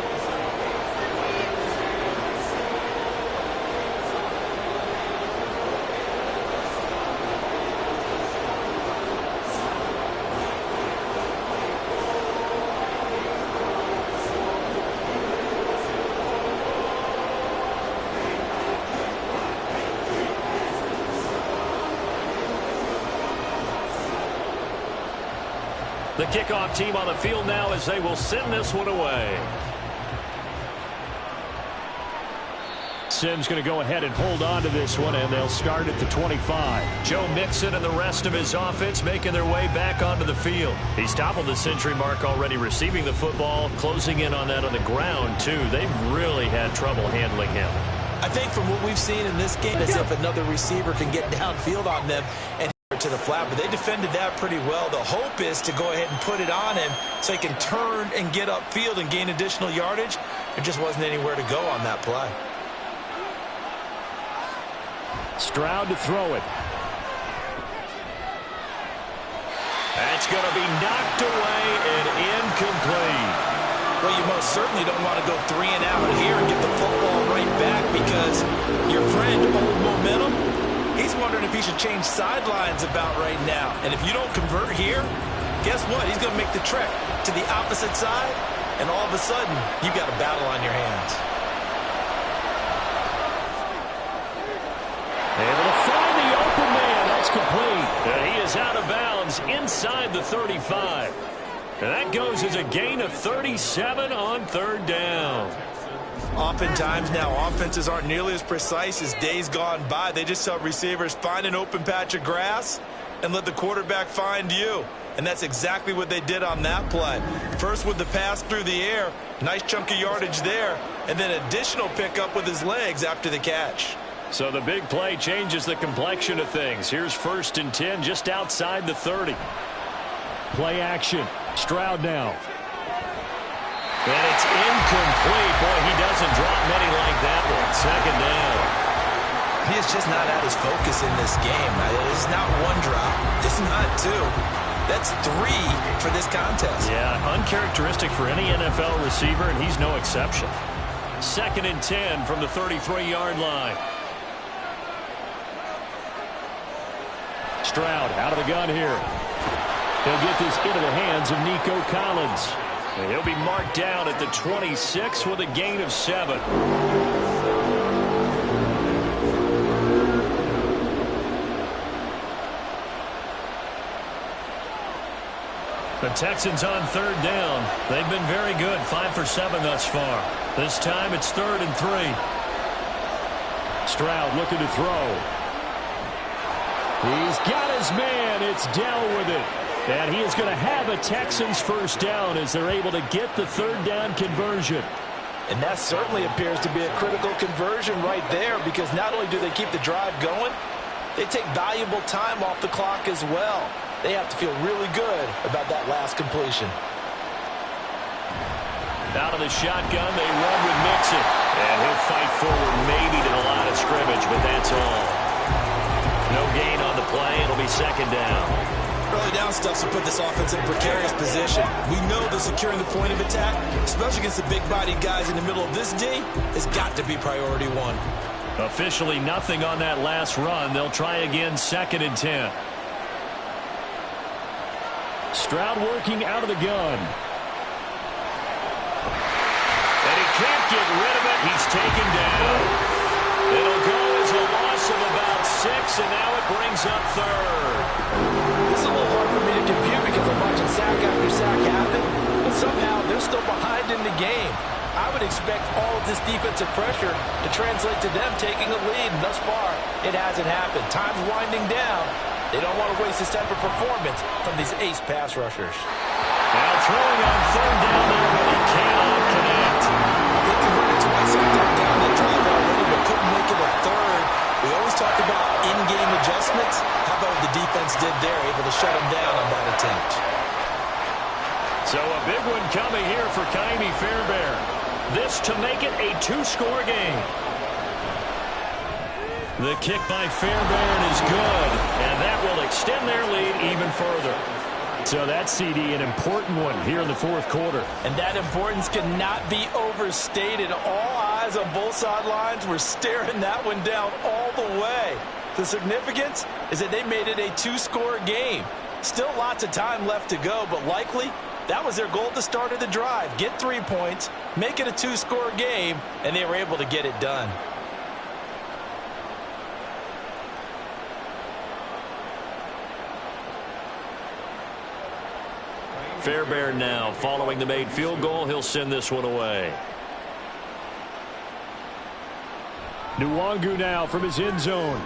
The kickoff team on the field now as they will send this one away. Simms going to go ahead and hold on to this one, and they'll start at the 25. Joe Mixon and the rest of his offense making their way back onto the field. He's toppled the century mark already receiving the football, closing in on that on the ground, too. They've really had trouble handling him. I think from what we've seen in this game, as if another receiver can get downfield on them and to the flat, but they defended that pretty well. The hope is to go ahead and put it on him so he can turn and get upfield and gain additional yardage. There just wasn't anywhere to go on that play. Stroud to throw it. That's going to be knocked away and incomplete. Well, you most certainly don't want to go 3 and out here and get the football right back because your friend, Old Momentum, he's wondering if he should change sidelines about right now. And if you don't convert here, guess what? He's going to make the trek to the opposite side, and all of a sudden, you got a battle on your hands. Able to find the open man. That's complete. And he is out of bounds inside the 35. And that goes as a gain of 37 on third down. Oftentimes now, offenses aren't nearly as precise as days gone by. They just tell receivers, find an open patch of grass and let the quarterback find you. And that's exactly what they did on that play. First with the pass through the air, nice chunk of yardage there, and then additional pickup with his legs after the catch. So the big play changes the complexion of things. Here's 1st and 10 just outside the 30. Play action. Stroud now. And it's incomplete. Boy, he doesn't drop many like that one. 2nd down. He is just not at his focus in this game. It's not one drop. It's not two. That's 3 for this contest. Yeah, uncharacteristic for any NFL receiver, and he's no exception. 2nd and 10 from the 33-yard line. Stroud out of the gun here. He'll get this into the hands of Nico Collins. And he'll be marked down at the 26 with a gain of 7. The Texans on 3rd down. They've been very good, 5 for 7 thus far. This time it's 3rd and 3. Stroud looking to throw. He's got his man. It's down with it. And he is going to have a Texans 1st down as they're able to get the 3rd down conversion. And that certainly appears to be a critical conversion right there, because not only do they keep the drive going, they take valuable time off the clock as well. They have to feel really good about that last completion. Out of the shotgun, they run with Mixon. And he'll fight forward maybe to the line of scrimmage, but that's all. No gain on the play. It'll be 2nd down. Early down stuff to put this offense in a precarious position. We know that securing the point of attack, especially against the big-bodied guys in the middle of this D, has got to be priority 1. Officially nothing on that last run. They'll try again 2nd and 10. Stroud working out of the gun. And he can't get rid of it. He's taken down. It'll go as a loss of about 6, and now it brings up 3rd. This is a little hard for me to compute because I'm watching sack after sack happen, but somehow they're still behind in the game. I would expect all of this defensive pressure to translate to them taking a lead, and thus far, it hasn't happened. Time's winding down. They don't want to waste this type of performance from these ace pass rushers. Now throwing on 3rd down there, but he cannot connect. They converted twice on 3rd down that drive already, but couldn't make it a 3rd. We always talk about in-game adjustments. How about what the defense did there, able to shut them down on that attempt. So a big one coming here for Kaimi Fairbairn. This to make it a 2-score game. The kick by Fairbairn is good, and that will extend their lead even further. So that CD, an important one here in the 4th quarter. And that importance cannot be overstated. All eyes on both sidelines were staring that one down all the way. The significance is that they made it a 2-score game. Still lots of time left to go, but likely that was their goal at the start of the drive. Get 3 points, make it a 2-score game, and they were able to get it done. Fairbairn now following the made field goal. He'll send this one away. Nwangu now from his end zone.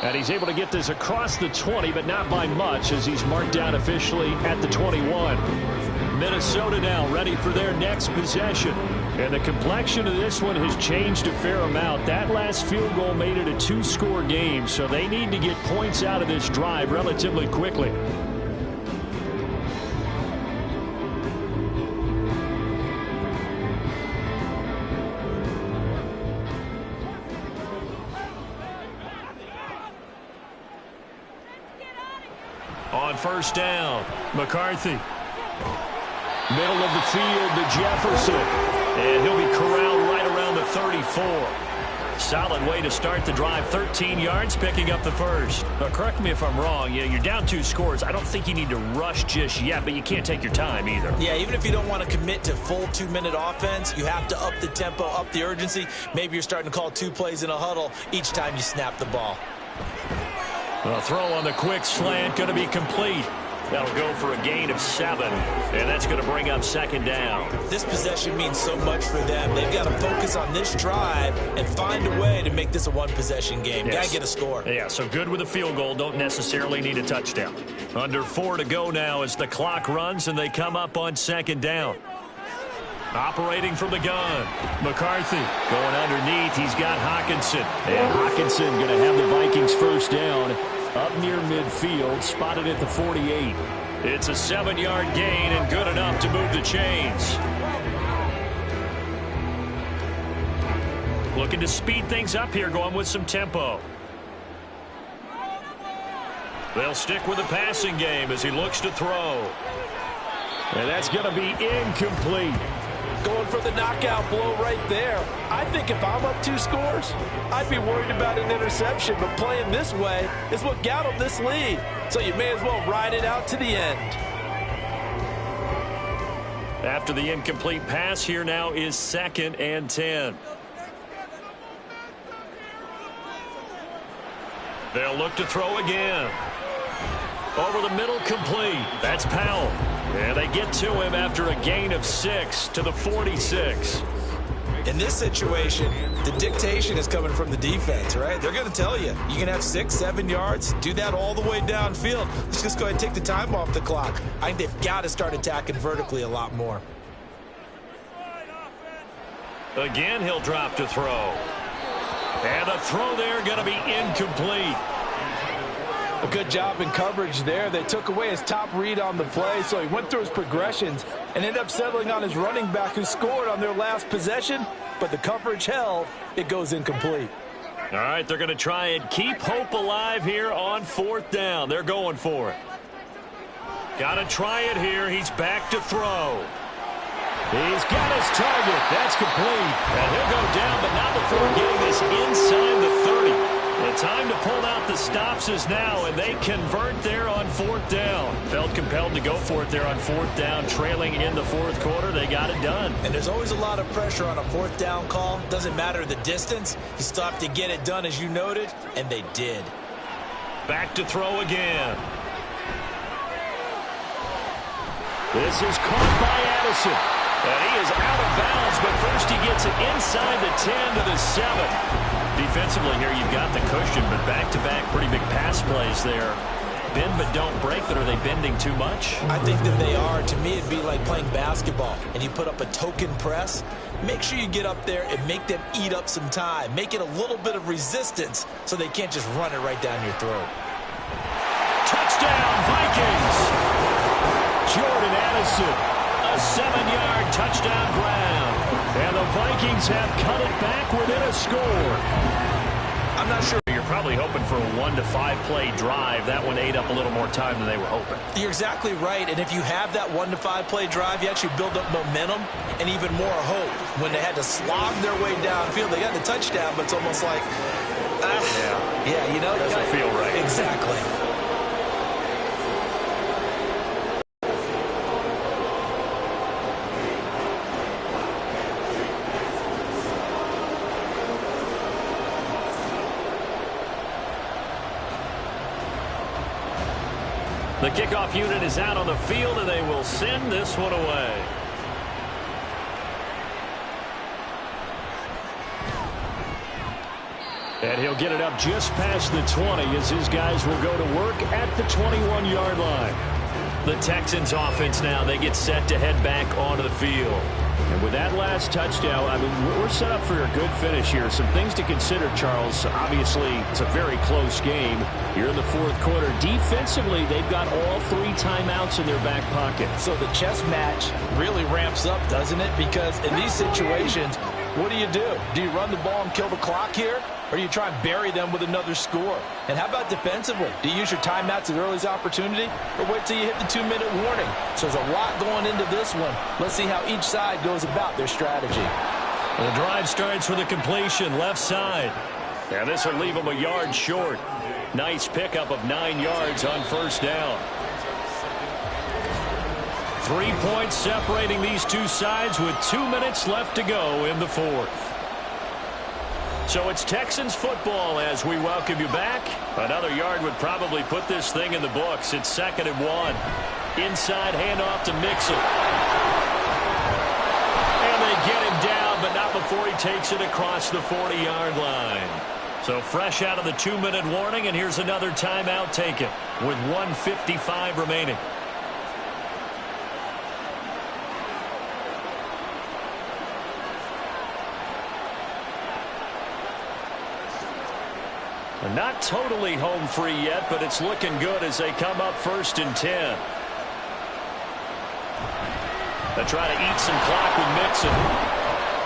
And he's able to get this across the 20, but not by much, as he's marked down officially at the 21. Minnesota now ready for their next possession. And the complexion of this one has changed a fair amount. That last field goal made it a 2-score game, so they need to get points out of this drive relatively quickly. On 1st down, McCarthy. Middle of the field to Jefferson. And he'll be corralled right around the 34. Solid way to start the drive. 13 yards, picking up the first. But correct me if I'm wrong. You're down 2 scores. I don't think you need to rush just yet, but you can't take your time either. Yeah, even if you don't want to commit to full 2-minute offense, you have to up the tempo, up the urgency. Maybe you're starting to call 2 plays in a huddle each time you snap the ball. A throw on the quick slant, going to be complete. That'll go for a gain of 7, and that's going to bring up 2nd down. This possession means so much for them. They've got to focus on this drive and find a way to make this a 1-possession game. Yes. Got to get a score. Yeah, so good with a field goal. Don't necessarily need a touchdown. Under 4 to go now as the clock runs, and they come up on 2nd down. Operating from the gun. McCarthy going underneath. He's got Hawkinson. And Hawkinson going to have the Vikings first down. Up near midfield, spotted at the 48. It's a 7-yard gain and good enough to move the chains. Looking to speed things up here, going with some tempo. They'll stick with the passing game as he looks to throw. And that's going to be incomplete. Going for the knockout blow right there. I think if I'm up 2 scores, I'd be worried about an interception, but playing this way is what got them this lead. So you may as well ride it out to the end. After the incomplete pass, here now is 2nd and 10. They'll look to throw again. Over the middle, complete. That's Powell. And they get to him after a gain of 6 to the 46. In this situation, the dictation is coming from the defense, right? They're going to tell you, you can have 6, 7 yards, do that all the way downfield. Let's just go ahead and take the time off the clock. I think they've got to start attacking vertically a lot more. Again, he'll drop to throw. And the throw there going to be incomplete. A good job in coverage there. They took away his top read on the play, so he went through his progressions and ended up settling on his running back who scored on their last possession, but the coverage held. It goes incomplete. All right, they're going to try and keep hope alive here on 4th down. They're going for it. Got to try it here. He's back to throw. He's got his target. That's complete. And he'll go down, but not before getting this inside the 30. The time to pull out the stops is now, and they convert there on 4th down. Felt compelled to go for it there on 4th down, trailing in the 4th quarter. They got it done. And there's always a lot of pressure on a 4th down call. Doesn't matter the distance. You still have to get it done, as you noted, and they did. Back to throw again. This is caught by Addison. And he is out of bounds, but first he gets it inside the 10 to the 7. Defensively here, you've got the cushion, but back-to-back pretty big pass plays there. Bend but don't break, but are they bending too much? I think that they are. To me, it'd be like playing basketball, and you put up a token press. Make sure you get up there and make them eat up some time. Make it a little bit of resistance so they can't just run it right down your throat. Touchdown, Vikings! Jordan Addison. A 7-yard touchdown grab. And the Vikings have cut it back within a score. I'm not sure. You're probably hoping for a 1 to 5 play drive. That one ate up a little more time than they were hoping. You're exactly right. And if you have that 1 to 5 play drive, you actually build up momentum and even more hope. When they had to slog their way downfield, they got the touchdown, but it's almost like, yeah, you know, doesn't feel right. Exactly. The kickoff unit is out on the field, and they will send this one away. And he'll get it up just past the 20 as his guys will go to work at the 21-yard line. The Texans offense now, they get set to head back onto the field. And with that last touchdown, I mean, we're set up for a good finish here. Some things to consider, Charles. Obviously, it's a very close game. Here in the 4th quarter, defensively, they've got all 3 timeouts in their back pocket. So the chess match really ramps up, doesn't it? Because in these situations, what do? Do you run the ball and kill the clock here? Or do you try and bury them with another score? And how about defensively? Do you use your timeouts at earliest opportunity? Or wait till you hit the 2-minute warning? So there's a lot going into this one. Let's see how each side goes about their strategy. The drive starts with a completion left side. And this will leave him a yard short. Nice pickup of 9 yards on first down. 3 points separating these two sides with 2 minutes left to go in the fourth. So it's Texans football as we welcome you back. Another yard would probably put this thing in the books. It's 2nd and 1. Inside handoff to Mixon. And they get him down, but not before he takes it across the 40-yard line. So fresh out of the 2-minute warning, and here's another timeout taken with 1:55 remaining. They're not totally home free yet, but it's looking good as they come up 1st and 10. They try to eat some clock with Mixon.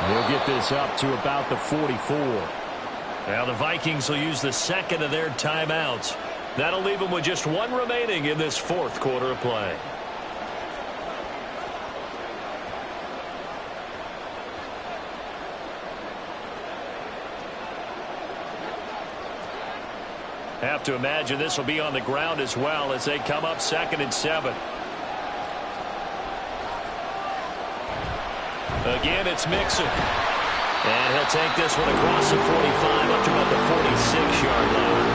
They'll get this up to about the 44. Now the Vikings will use the 2nd of their timeouts. That'll leave them with just 1 remaining in this 4th quarter of play. Have to imagine this will be on the ground as well as they come up 2nd and 7. Again, it's Mixon. And he'll take this one across the 45 up to about the 46-yard line.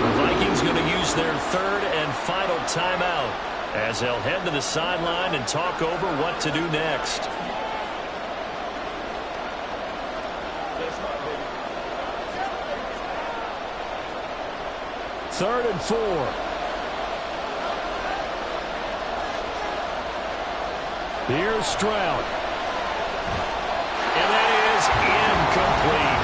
The Vikings going to use their 3rd and final timeout as they'll head to the sideline and talk over what to do next. Third and 4. Here's Stroud. And that is incomplete.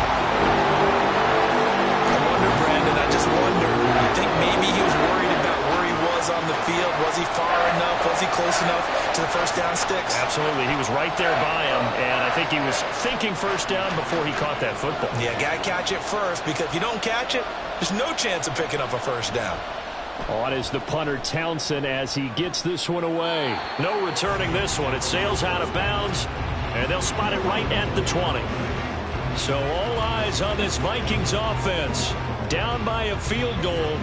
I wonder, Brandon, I just wonder. I think maybe he was worried about where he was on the field. Was he far enough? Was he close enough to the first down sticks? Absolutely. He was right there by him, and I think he was thinking first down before he caught that football. Yeah, got to catch it first, because if you don't catch it, there's no chance of picking up a first down. On is the punter Townsend as he gets this one away. No returning this one. It sails out of bounds, and they'll spot it right at the 20. So all eyes on this Vikings offense. Down by a field goal.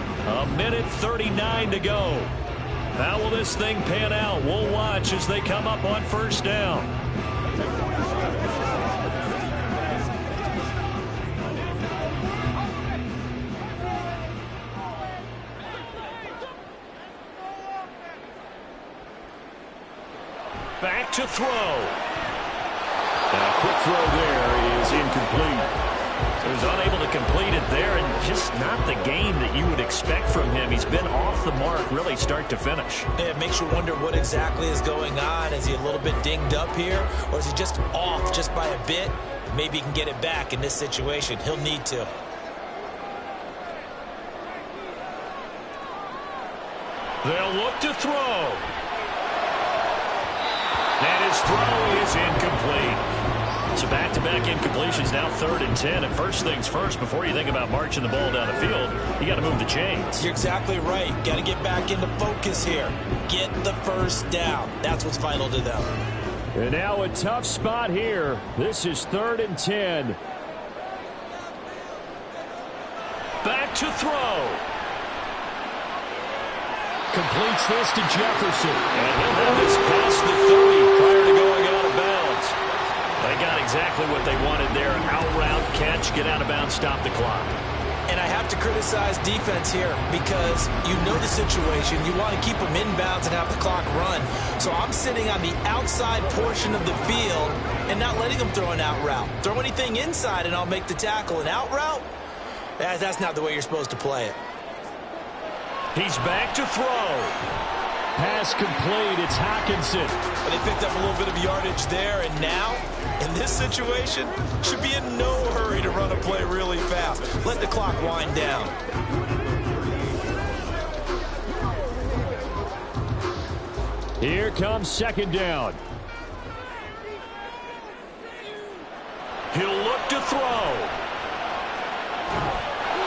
1:39 to go. How will this thing pan out? We'll watch as they come up on first down. Back to throw. And a quick throw there is incomplete. So he's unable to complete it there, and just not the game that you would expect from him. He's been off the mark really start to finish. Yeah, it makes you wonder what exactly is going on. Is he a little bit dinged up here, or is he just off just by a bit? Maybe he can get it back in this situation. He'll need to. They'll look to throw. And his throw is incomplete. So back-to-back incompletions, now 3rd and 10. And first things first, before you think about marching the ball down the field, you got to move the chains. You're exactly right. Got to get back into focus here. Get the first down. That's what's vital to them. And now a tough spot here. This is 3rd and 10. Back to throw. Completes this to Jefferson. And he'll have this past the 30 prior to going out of bounds. They got exactly what they wanted there. Out route, catch, get out of bounds, stop the clock. And I have to criticize defense here because you know the situation. You want to keep them inbounds and have the clock run. So I'm sitting on the outside portion of the field and not letting them throw an out route. Throw anything inside and I'll make the tackle. An out route? That's not the way you're supposed to play it. He's back to throw. Pass complete. It's Hockenson. But they picked up a little bit of yardage there, and now, in this situation, should be in no hurry to run a play really fast. Let the clock wind down. Here comes 2nd down. He'll look to throw.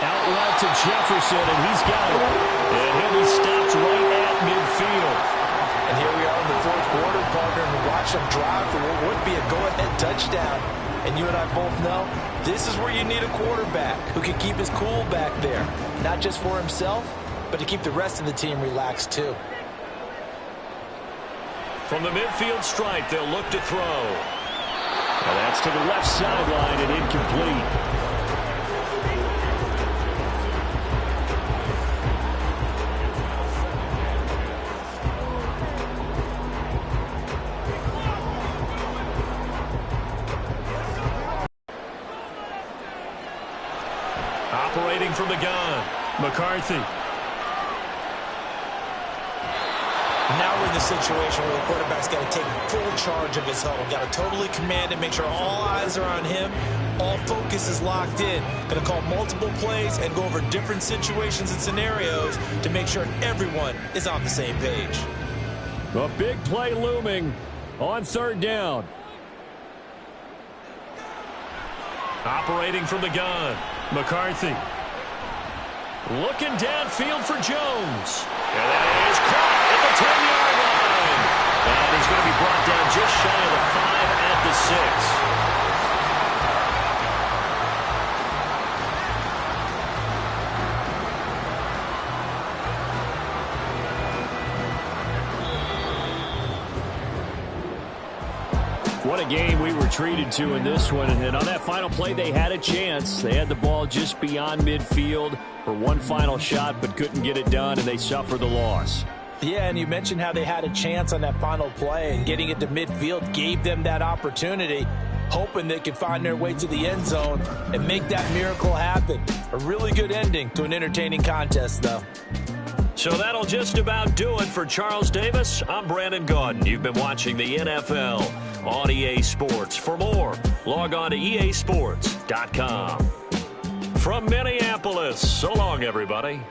Out route to Jefferson, and he's got it. And he'll be stopped right at midfield. And here we are in the 4th quarter, partner, and we watch them drive for what would be a go-ahead touchdown. And you and I both know this is where you need a quarterback who can keep his cool back there. Not just for himself, but to keep the rest of the team relaxed too. From the midfield stripe, they'll look to throw. And that's to the left sideline and incomplete. Operating from the gun, McCarthy. Now we're in the situation where the quarterback's got to take full charge of his huddle. Got to totally command and make sure all eyes are on him. All focus is locked in. Going to call multiple plays and go over different situations and scenarios to make sure everyone is on the same page. A big play looming on third down. Operating from the gun, McCarthy. Looking downfield for Jones. And that is caught at the 10-yard line. And he's going to be brought down just shy of the 5 at the 6. What a game we were treated to in this one. And on that final play, they had a chance. They had the ball just beyond midfield for one final shot, but couldn't get it done, and they suffer the loss. Yeah, and you mentioned how they had a chance on that final play, and getting it to midfield gave them that opportunity, hoping they could find their way to the end zone and make that miracle happen. A really good ending to an entertaining contest, though. So that'll just about do it for Charles Davis. I'm Brandon Gaudin. You've been watching the NFL on EA Sports. For more, log on to easports.com. From Minneapolis, so long, everybody.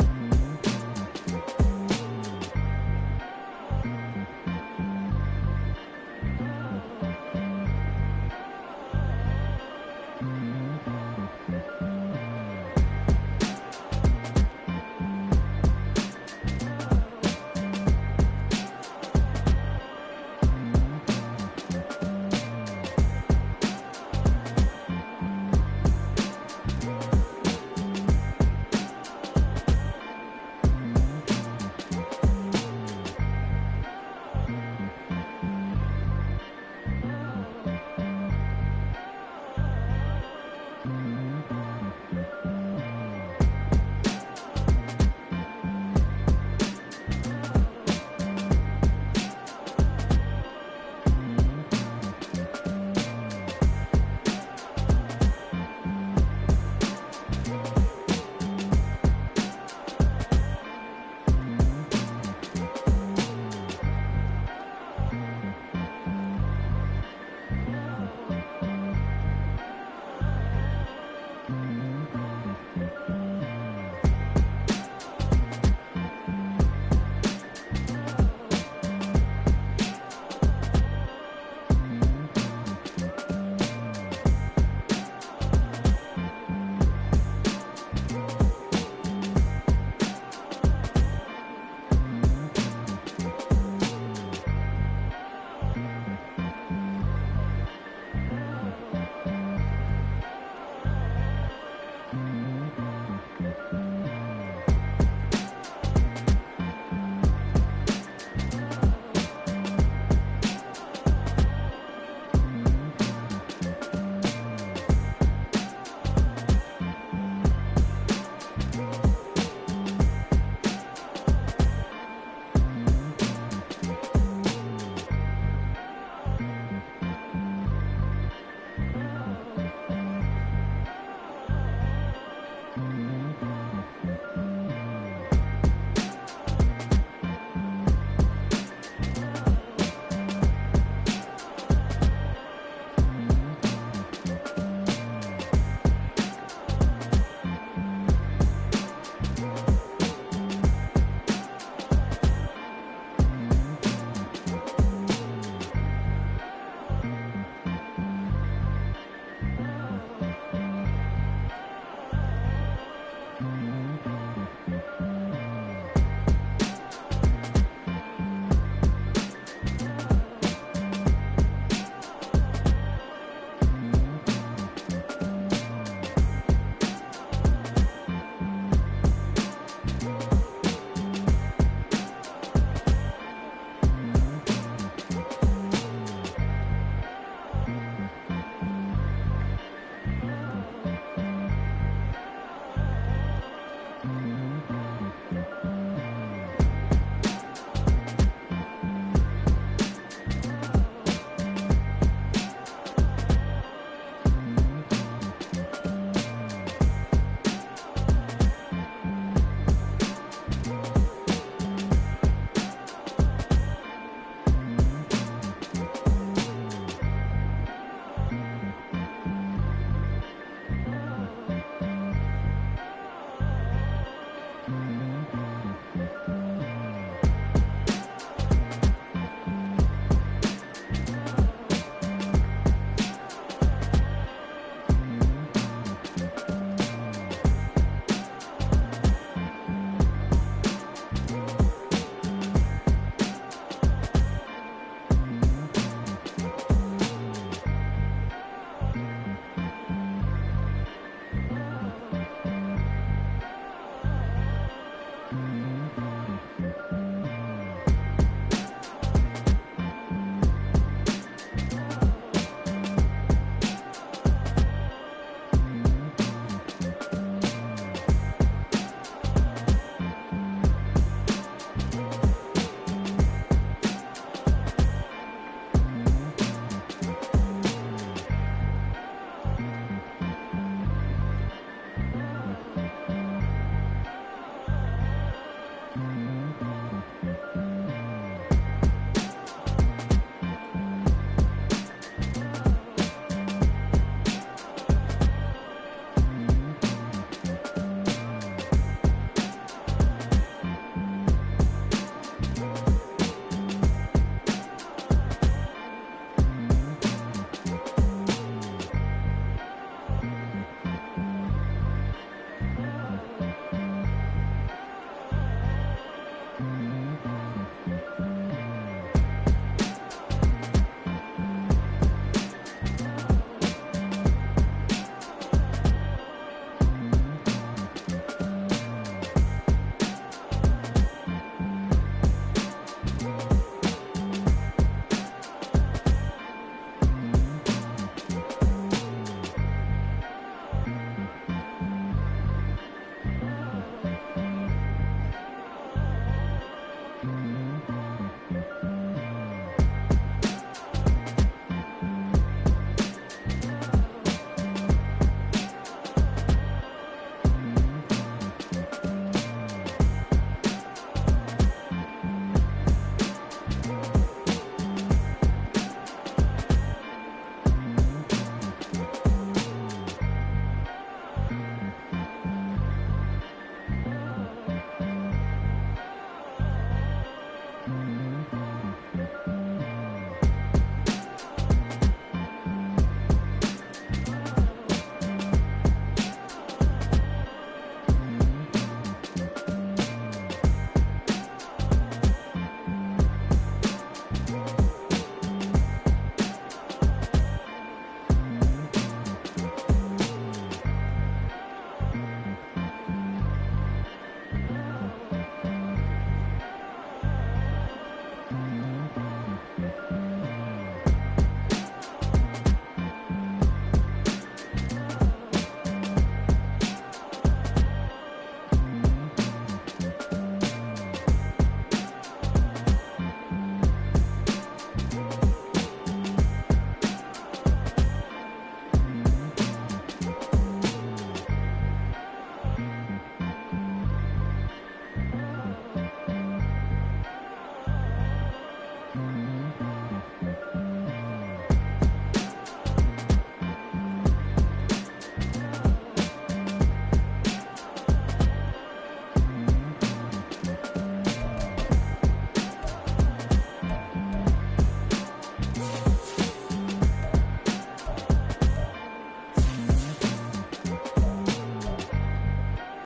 Mm-hmm.